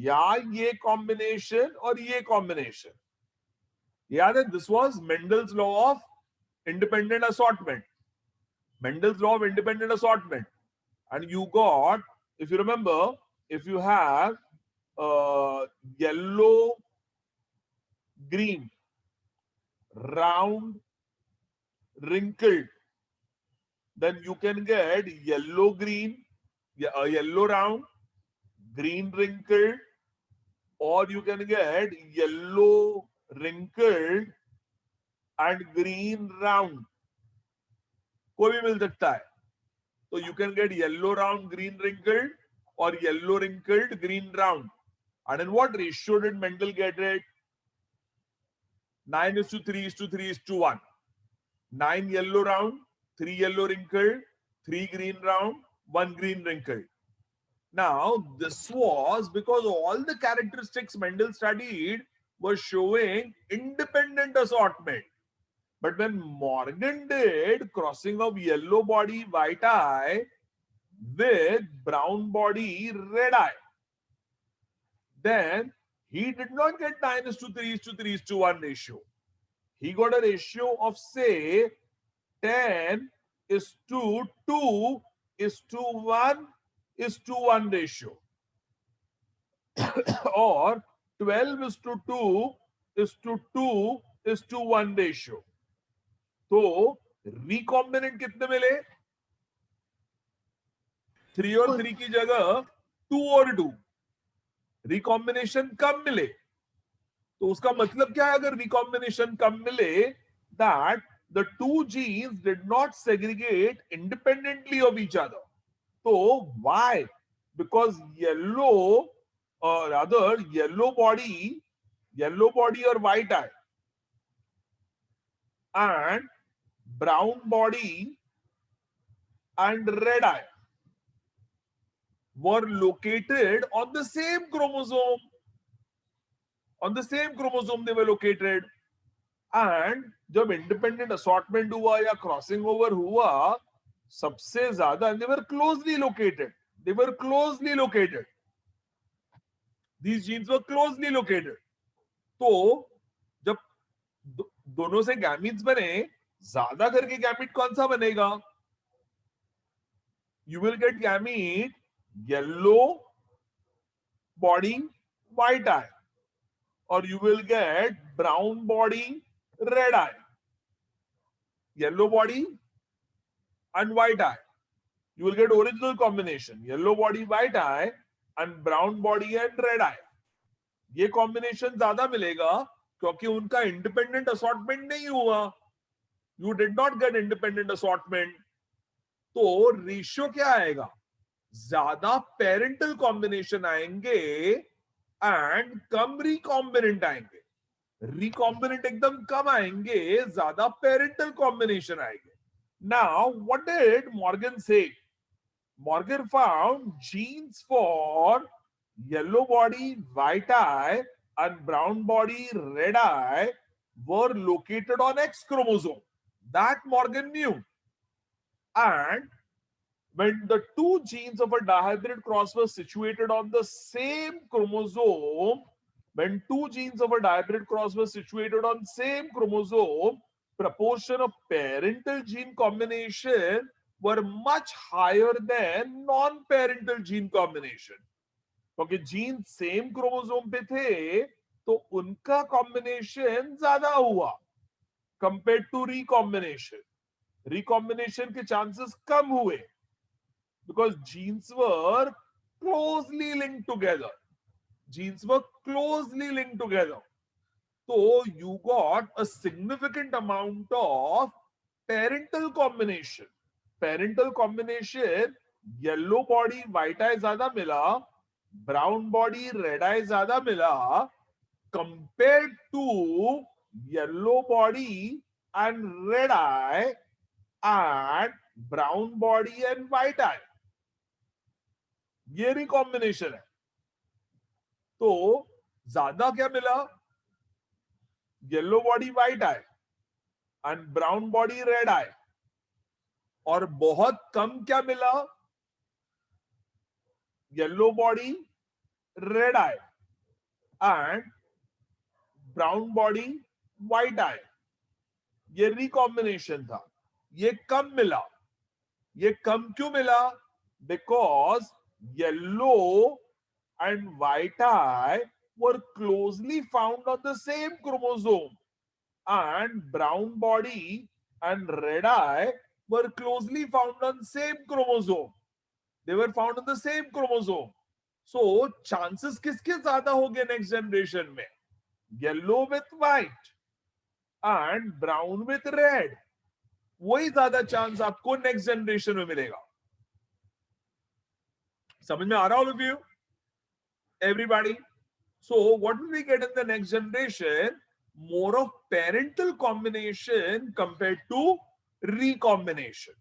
या ये कॉम्बिनेशन और ये कॉम्बिनेशन. याद है, this was Mendel's law of independent assortment. Mendel's law of independent assortment. And you got, if you remember, if you have yellow, green, round, wrinkled, then you can get yellow, green, yellow round, green wrinkled, or you can get yellow wrinkled and green round. कोई भी मिल सकता है. So you can get yellow round, green wrinkled, or yellow wrinkled, green round. And in what ratio did Mendel get it? 9:3:3:1. 9 yellow round, 3 yellow wrinkled, 3 green round, 1 green wrinkled. Now, this was because all the characteristics Mendel studied were showing independent assortment. But when Morgan did crossing of yellow body, white eye with brown body, red eye, then he did not get 9:3:3:1 ratio. He got a ratio of, say, 10:2:1:1 ratio. Or 12:2:2:1 ratio. तो recombinant कितने मिले? 3 और 3 की जगह 2 और 2. Recombination कम मिले. तो उसका मतलब क्या है? अगर रिकॉम्बिनेशन कम मिले, that the two genes did not segregate independently of each other. तो व्हाई? बिकॉज येलो और अदर येलो बॉडी और white eye and brown body and red eye were located on the same chromosome. On the same chromosome they were located. And जब independent assortment हुआ या crossing over हुआ, सबसे ज्यादा, they were closely located. They were closely located. These genes were closely located. तो जब दोनों से गैमीट्स बने, ज्यादा करके गैमीट कौन सा बनेगा? You will get gamete yellow body, white eye, और you will get brown body, red eye. Yellow body and white eye. You will get original combination. Yellow body, white eye and brown body and red eye. ये combination ज्यादा मिलेगा क्योंकि उनका independent assortment नहीं हुआ. You did not gate independent assortment. तो ratio क्या आएगा? ज्यादा पेरेंटल कॉम्बिनेशन आएंगे एंड कम रिकॉम्बिनेंट आएंगे. रिकॉम्बिनेंट एकदम कम आएंगे, ज्यादा पेरेंटल कॉम्बिनेशन आएंगे. नाउ व्हाट डिड मॉर्गन से? Morgan found genes for yellow body, white eye, and brown body, red eye were located on X chromosome. That Morgan knew. And when the two genes of a dihybrid cross were situated on the same chromosome, when two genes of a dihybrid cross were situated on same chromosome, proportion of parental gene combination were much higher than non-parental gene combination. क्योंकि gene same chromosome पे थे तो उनका combination ज्यादा हुआ compare to recombination. Recombination के chances कम हुए because genes were closely linked together. Genes were closely linked together. तो you got a significant amount of parental combination. Parental combination yellow body white eye ज्यादा मिला, brown body red eye ज्यादा मिला compare to yellow body and red eye and brown body and white eye. ये recombination है. तो ज्यादा क्या मिला? Yellow body white eye and brown body red eye. और बहुत कम क्या मिला? Yellow body red eye and brown body white eye. ये रिकॉम्बिनेशन था. ये कम मिला. ये कम क्यों मिला? Because yellow and white I were closely found on the same chromosome and brown body and red eye were closely found on same chromosome. They were found on the same chromosome. So chances किसके ज्यादा हो गए next generation में? Yellow with white and brown with red. वही ज्यादा chance आपको next generation में मिलेगा. समझ में आ रहा all of you? Everybody? So what will we get in the next generation? More of parental combination compared to recombination.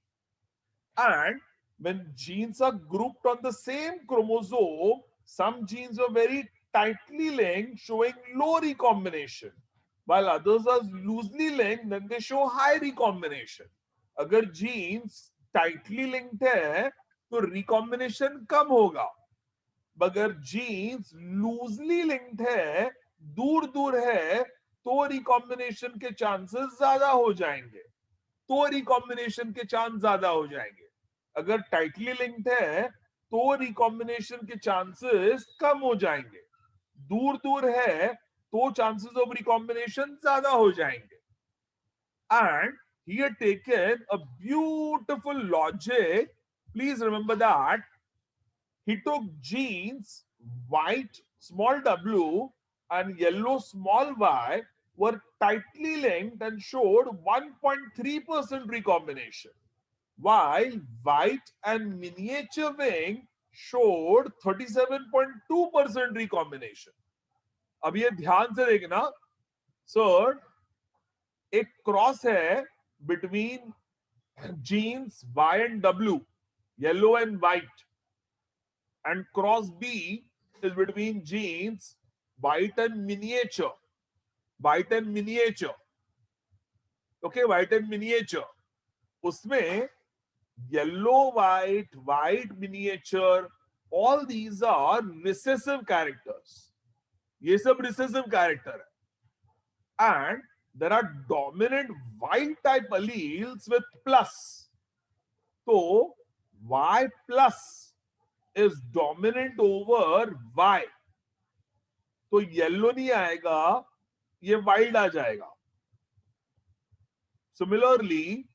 And when genes are grouped on the same chromosome, some genes are very tightly linked, showing low recombination, while others are loosely linked, then they show high recombination. अगर genes tightly linked है तो recombination कम होगा. अगर genes loosely linked है, दूर दूर है, तो रिकॉम्बिनेशन के चांसेस ज्यादा हो जाएंगे. अगर टाइटली लिंक्ड है तो रिकॉम्बिनेशन के चांसेस कम हो जाएंगे. दूर दूर है तो चांसेस ऑफ रिकॉम्बिनेशन ज्यादा हो जाएंगे. And he had taken a beautiful logic. Please remember that he took genes white small w and yellow small y were tightly linked and showed 1.3% recombination, while white and miniature wing showed 37.2% recombination. अब ये ध्यान से देखना sir, एक cross है between genes Y and W, yellow and white, and cross B is between genes white and miniature. Okay, white and miniature. उसमें yellow, white, miniature, all these are recessive characters. ये सब recessive character है. And there are dominant Y type alleles with plus. So Y plus is dominant over Y. तो yellow नहीं आएगा, ये wide आ जाएगा. Similarly,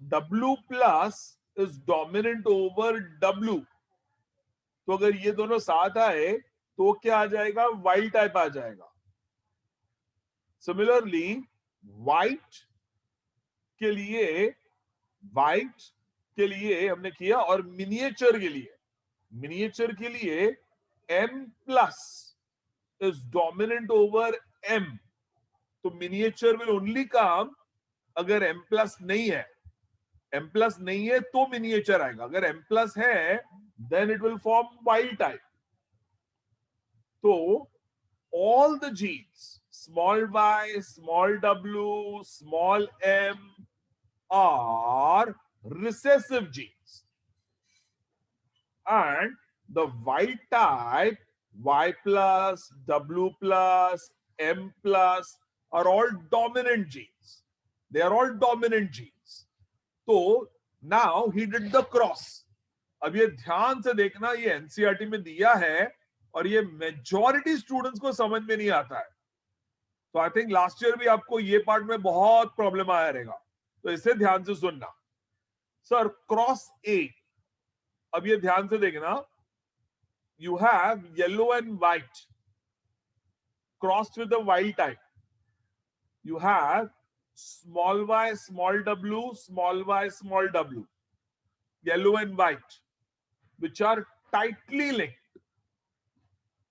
W plus is dominant over W. तो अगर ये दोनों साथ आए तो क्या आ जाएगा? वाई टाइप आ जाएगा. सिमिलरली व्हाइट के लिए हमने किया, और मिनिएचर के लिए M plus is dominant over M. तो मिनिएचर विल ओनली कम अगर M प्लस नहीं है. M प्लस नहीं है तो मिनिएचर आएगा. अगर M प्लस है then it will form Y type. So all the genes, small y, small w, small m, are recessive genes, and the Y type, Y plus, W plus, M plus, are all dominant genes. They are all dominant genes. So now he did the cross. अब ये ध्यान से देखना, ये NCERT में दिया है और ये मेजॉरिटी स्टूडेंट्स को समझ में नहीं आता है. तो आई थिंक लास्ट ईयर भी आपको ये पार्ट में बहुत प्रॉब्लम आया रहेगा, तो इसे ध्यान से सुनना. सर क्रॉस ए, अब ये ध्यान से देखना, you have yellow and white crossed with the वाई type. You have small y, small w, small y, small w, yellow and white, which are tightly linked.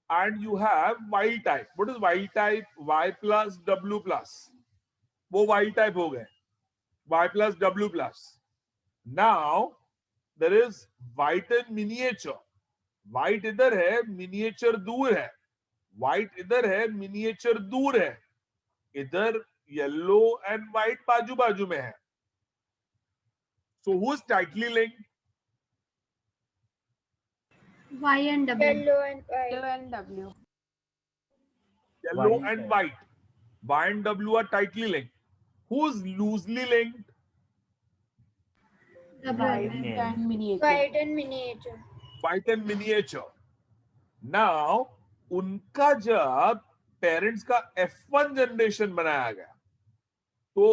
And you have Y type. What is Y type? Y plus W plus. वो Y type हो गए. Y plus W plus. Now there is white and miniature. White इधर है, miniature दूर है. White इधर है, miniature दूर है. इधर yellow and white बाजू बाजू में है. So who is tightly linked? Y and W. Yellow and white. Yellow and W. Yellow White and type. white. Y and W are tightly linked. Who is loosely linked? W White and M. and miniature. White and miniature. White and miniature. Now, उनका जब parents का F1 generation बनाया गया, तो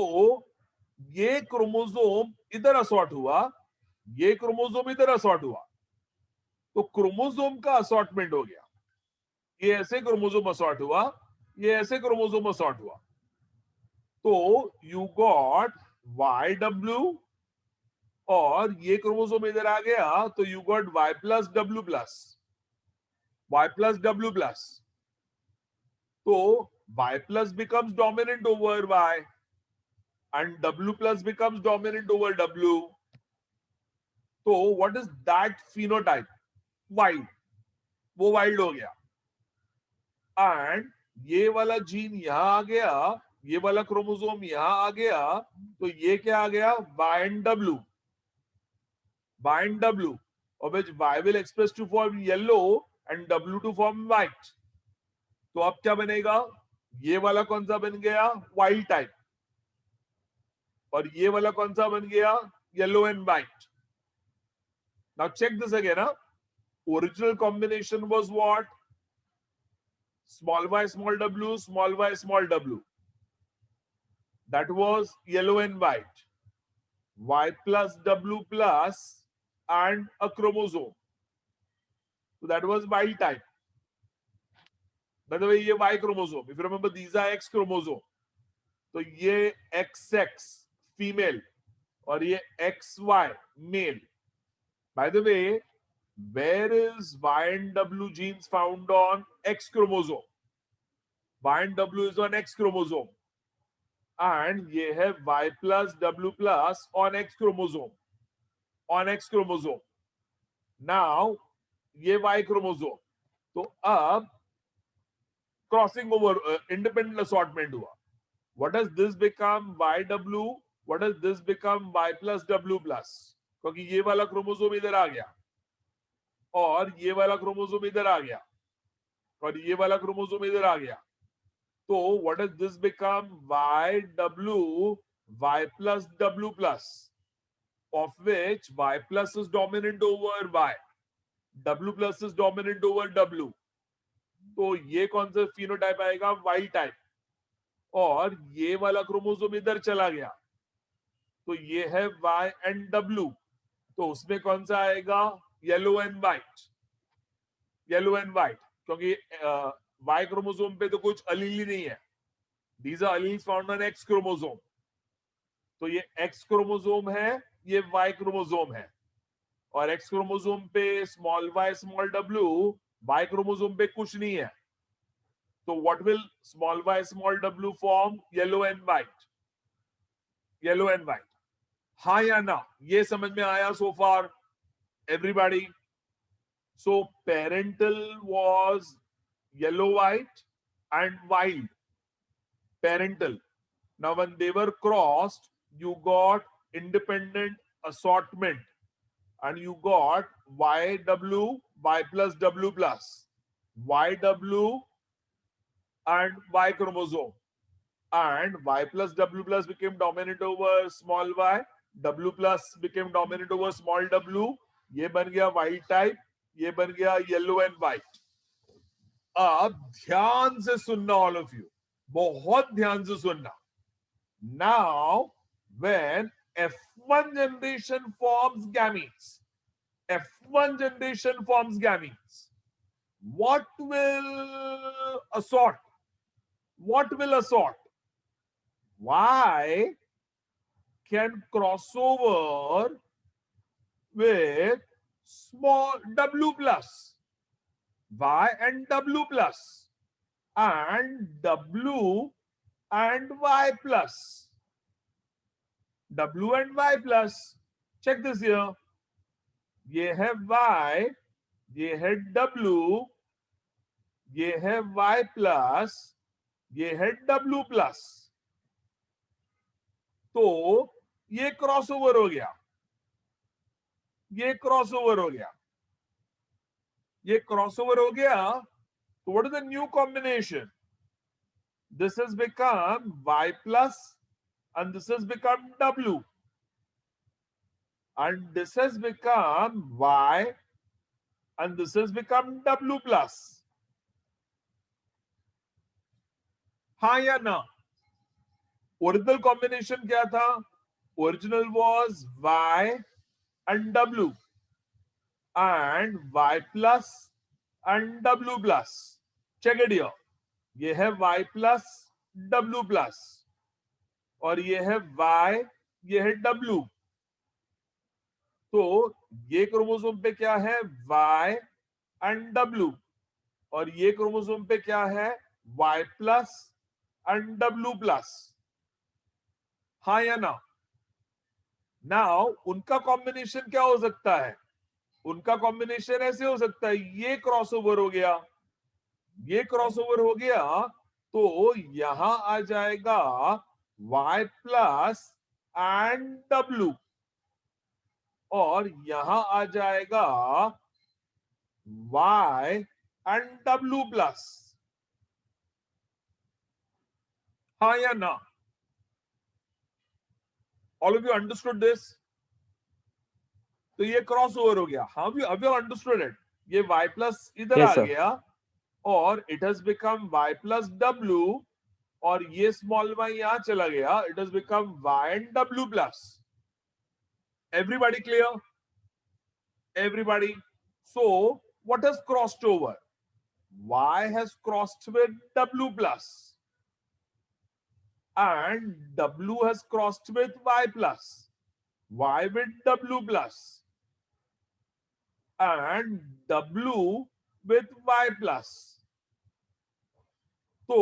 ये chromosome इधर assort हुआ, ये क्रोमोसोम इधर असॉर्ट हुआ, तो क्रोमोसोम का असॉर्टमेंट हो गया. ये ऐसे क्रोमोसोम असॉर्ट हुआ, ये ऐसे क्रोमोसोम असॉर्ट हुआ. तो यू गॉट YW, और ये क्रोमोसोम इधर आ गया, तो you got Y plus W plus, Y plus W plus. तो Y plus becomes dominant over Y, and W plus becomes dominant over W. So what is that phenotype? Wild. वो wild हो गया. And ये वाला gene यहां आ गया, ये वाला क्रोमोसोम यहां आ गया, तो ये क्या आ गया? Y and W. Y and W, of which Y will express to form yellow and W to form white. तो अब क्या बनेगा? ये वाला कौन सा बन गया? Wild type. और ये वाला कौन सा बन गया? Yellow and white. Now check this again. Original combination was what? Small y small w, small y small w. That was yellow and white. Y plus W plus and a chromosome. So that was wild type. By the way, ये Y chromosome. If you remember, these are X chromosome. तो ये XX female और ये XY male. By the way, where is Y and W genes found on X chromosome? Y and W is on X chromosome. And ये है Y plus W plus on X chromosome. On X chromosome. Now, ये Y chromosome. तो अब crossing over, independent assortment हुआ. What does this become? YW. What does this become? Y plus W plus. क्योंकि ये वाला chromosome इधर आ गया और ये वाला क्रोमोसोम इधर आ गया और ये वाला क्रोमोसोम इधर आ गया. तो what does this become? YW, Y plus W plus, of which Y plus is dominant over Y, W plus is dominant over W. तो ये कौन सा फिनोटाइप आएगा? Wild type. और ये वाला क्रोमोसोम इधर चला गया तो ये है Y एंड W, तो उसमें कौन सा आएगा? Yellow and white. Yellow and white, क्योंकि Y क्रोमोसोम पे तो कुछ अलील ही नहीं है। These are alleles found on X chromosome. तो ये X क्रोमोसोम है, ये Y क्रोमोसोम है। और X क्रोमोसोम पे small y small w, Y chromosome पे कुछ नहीं है। तो what will small y small w form? Yellow and white. Yellow and white, हाँ या ना? ये समझ में आया so far everybody? So parental was yellow white and wild. Parental. Now when they were crossed, you got independent assortment and you got YW, Y plus W plus, YW and Y chromosome, and Y plus W plus became dominant over small y, W plus became dominant over small w, ये बन गया wild type, ये बन गया yellow and white. अब ध्यान से सुनना all of you, बहुत ध्यान से सुनना. Now when F1 generation forms gametes, F1 generation forms gametes, what will assort? What will assort? Y can cross over with small w plus, Y and W plus, and W and Y plus, W and Y plus. Check this here. ये है Y, ये है W, ये है Y plus, ये है W plus. तो ये क्रॉसओवर हो गया, ये क्रॉसओवर हो गया, ये क्रॉसओवर हो गया. तो what is the new combination? This has become Y plus and this has become W, and this has become Y and this has become W plus. हाँ या ना? ओरिजिनल कॉम्बिनेशन क्या था? Original was Y and W and Y plus and W plus. Check it here. ये है Y plus W plus और ये है Y, ये है W. तो ये क्रोमोसोम पे क्या है? Y and W. और ये क्रोमोसोम पे क्या है? Y plus and W plus. हाँ या ना? नाउ उनका कॉम्बिनेशन क्या हो सकता है? उनका कॉम्बिनेशन ऐसे हो सकता है, ये क्रॉसओवर हो गया, ये क्रॉसओवर हो गया, तो यहां आ जाएगा Y प्लस एंड W और यहां आ जाएगा Y एंड W प्लस. हाँ या ना? All of you understood this? तो ये क्रॉस ओवर हो गया. हाँ, अब यू अंडरस्टूड इट. ये Y प्लस इधर Yes, आ sir. गया और it has become Y plus W और ये स्मॉल y यहां चला गया, it has become Y and W plus. Everybody clear? Everybody? So what has crossed over? Y has crossed with W plus and W has crossed with Y plus, Y with W plus and W with Y plus. तो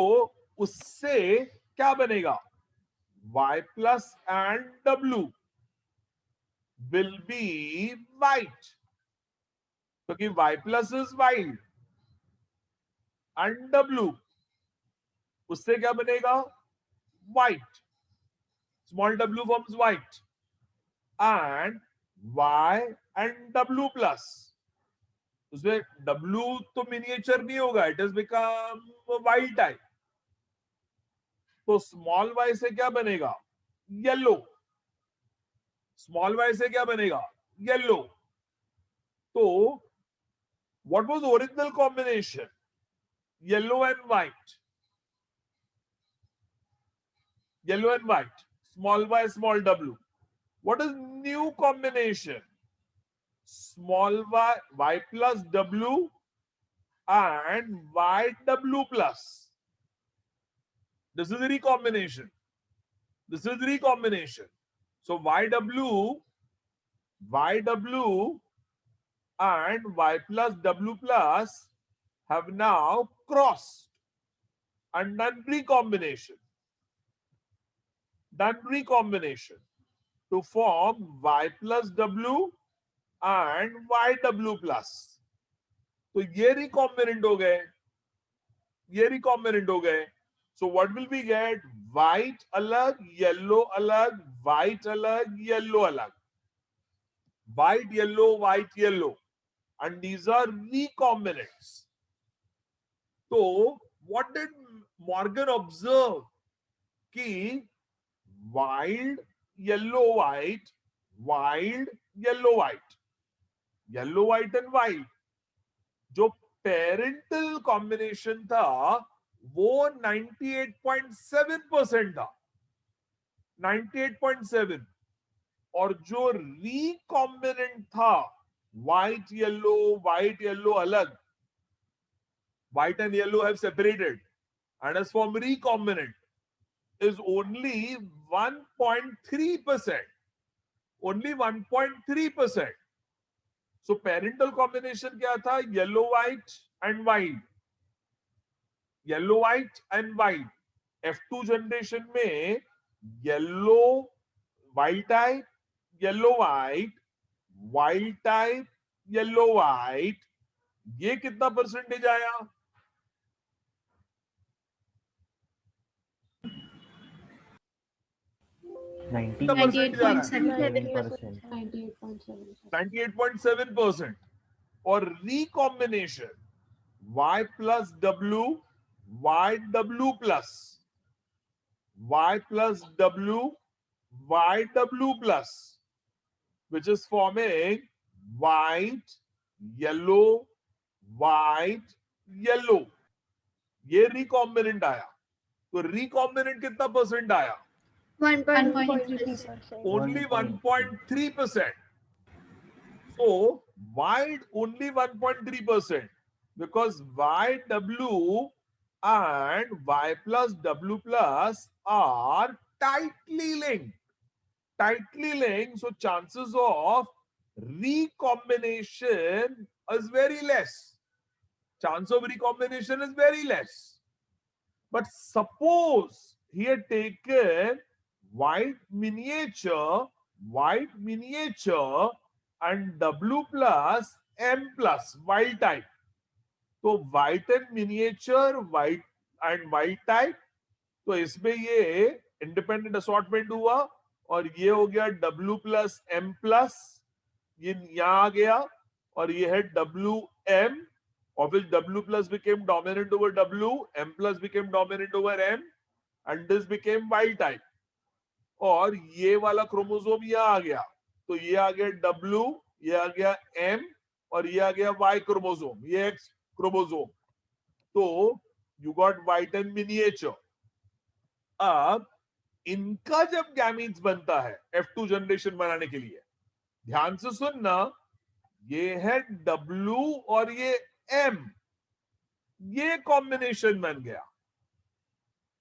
उससे क्या बनेगा? Y plus and W will be white, क्योंकि Y plus is wild and W, उससे क्या बनेगा? White. Small w forms white and Y and W plus. उसमें W तो मिनिएचर नहीं होगा, it has become wild type. तो स्मॉल y से क्या बनेगा? येलो. स्मॉल y से क्या बनेगा? येलो. तो what was original combination? yellow and white. Yellow and white. Small y, small w. What is new combination? Small y, y plus w and y w plus. This is recombination. This is recombination. So YW and Y plus W plus have now crossed and done recombination. Done recombination to form Y plus W and YW plus. तो ये recombinant हो गए, ये recombinant हो गए. So what will we get? White alag, yellow alag, white alag, yellow alag. White, yellow. And these are recombinants. So what did Morgan observe? Ki wild, yellow, white, wild, yellow, white. Yellow, white and white. जो parental combination था वो 98.7% था, 98.7. और जो recombinant था white yellow अलग, white and yellow have separated and has formed recombinant is only 1.3%. Only 1.3%. So parental combination क्या था? Yellow, white and white. Yellow, white and white. F2 generation में yellow, wild type, yellow, white, wild type, yellow, white. ये कितना percentage आया? 98.7%. 98.7%. और recombination y plus w, yw plus, y plus w, yw plus, which is forming white, yellow, ये recombinant आया. तो recombinant कितना percent आया? 1.3%. Only 1.3%. So white only 1.3% because YW and Y plus W plus are tightly linked. Tightly linked, so chances of recombination is very less. Chance of recombination is very less. But suppose he had taken white miniature and W plus M plus wild type. तो white and miniature, white and wild type, तो इसमें ये independent assortment हुआ और ये हो गया W plus M plus, ये यहाँ आ गया और ये है WM, of which W plus became dominant over W, M plus became dominant over M, and this became wild type. और ये वाला क्रोमोसोम ये आ गया, तो ये आ गया W, ये आ गया M और ये आ गया Y क्रोमोसोम, ये X क्रोमोसोम. तो you got white and miniature. अब इनका जब गैमीट्स बनता है F2 जनरेशन बनाने के लिए, ध्यान से सुनना, ये है W और ये M, ये कॉम्बिनेशन बन गया,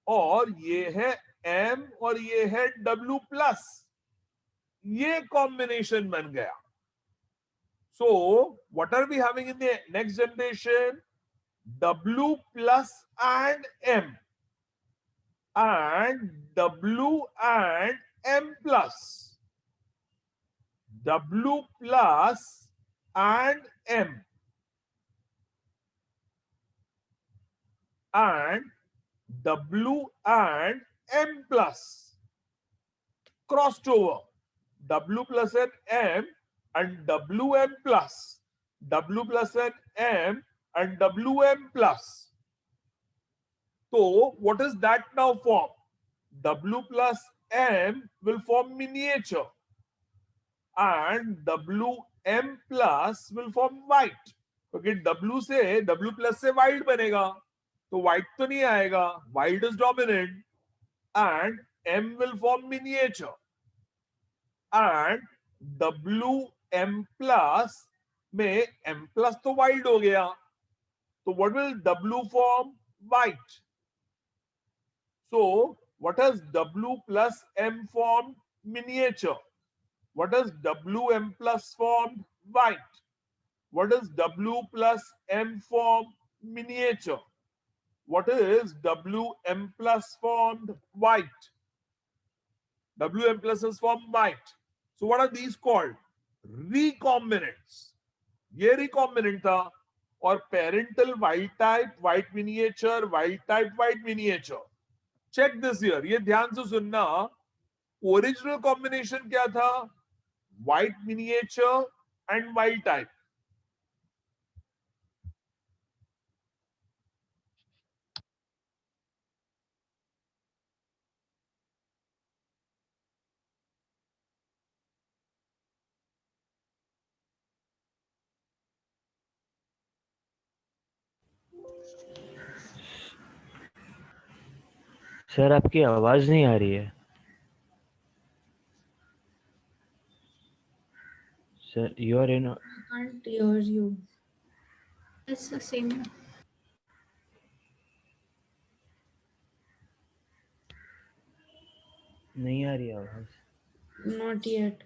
और ये है M और ये है W प्लस, ये कॉम्बिनेशन बन गया. So what are we having in the next generation? W plus and M, and W and M plus, W plus and M, and W and M plus crossed over. W plus and M and WM plus, W plus and M and WM plus. So what is that now form? W plus M will form miniature and WM plus will form white. Okay, W plus से white बनेगा. तो white तो नहीं आएगा, white is dominant and M will form miniature and WM plus में M plus तो white हो गया, तो what will W form? White. So what has W plus M formed? Miniature. What has WM plus formed? White. What is W plus M formed? Miniature. What is WM plus formed? White. WM plus is formed white. So what are these called? Recombinants. ये recombinant था और parental wild type white miniature, wild type white miniature. Check this here. ये ध्यान से सुनना. Original combination क्या था? White miniature and wild type. Sir आपकी आवाज नहीं आ रही है sir. You are in. I can't hear you. It's the same. नहीं आ रही आवाज. Not yet.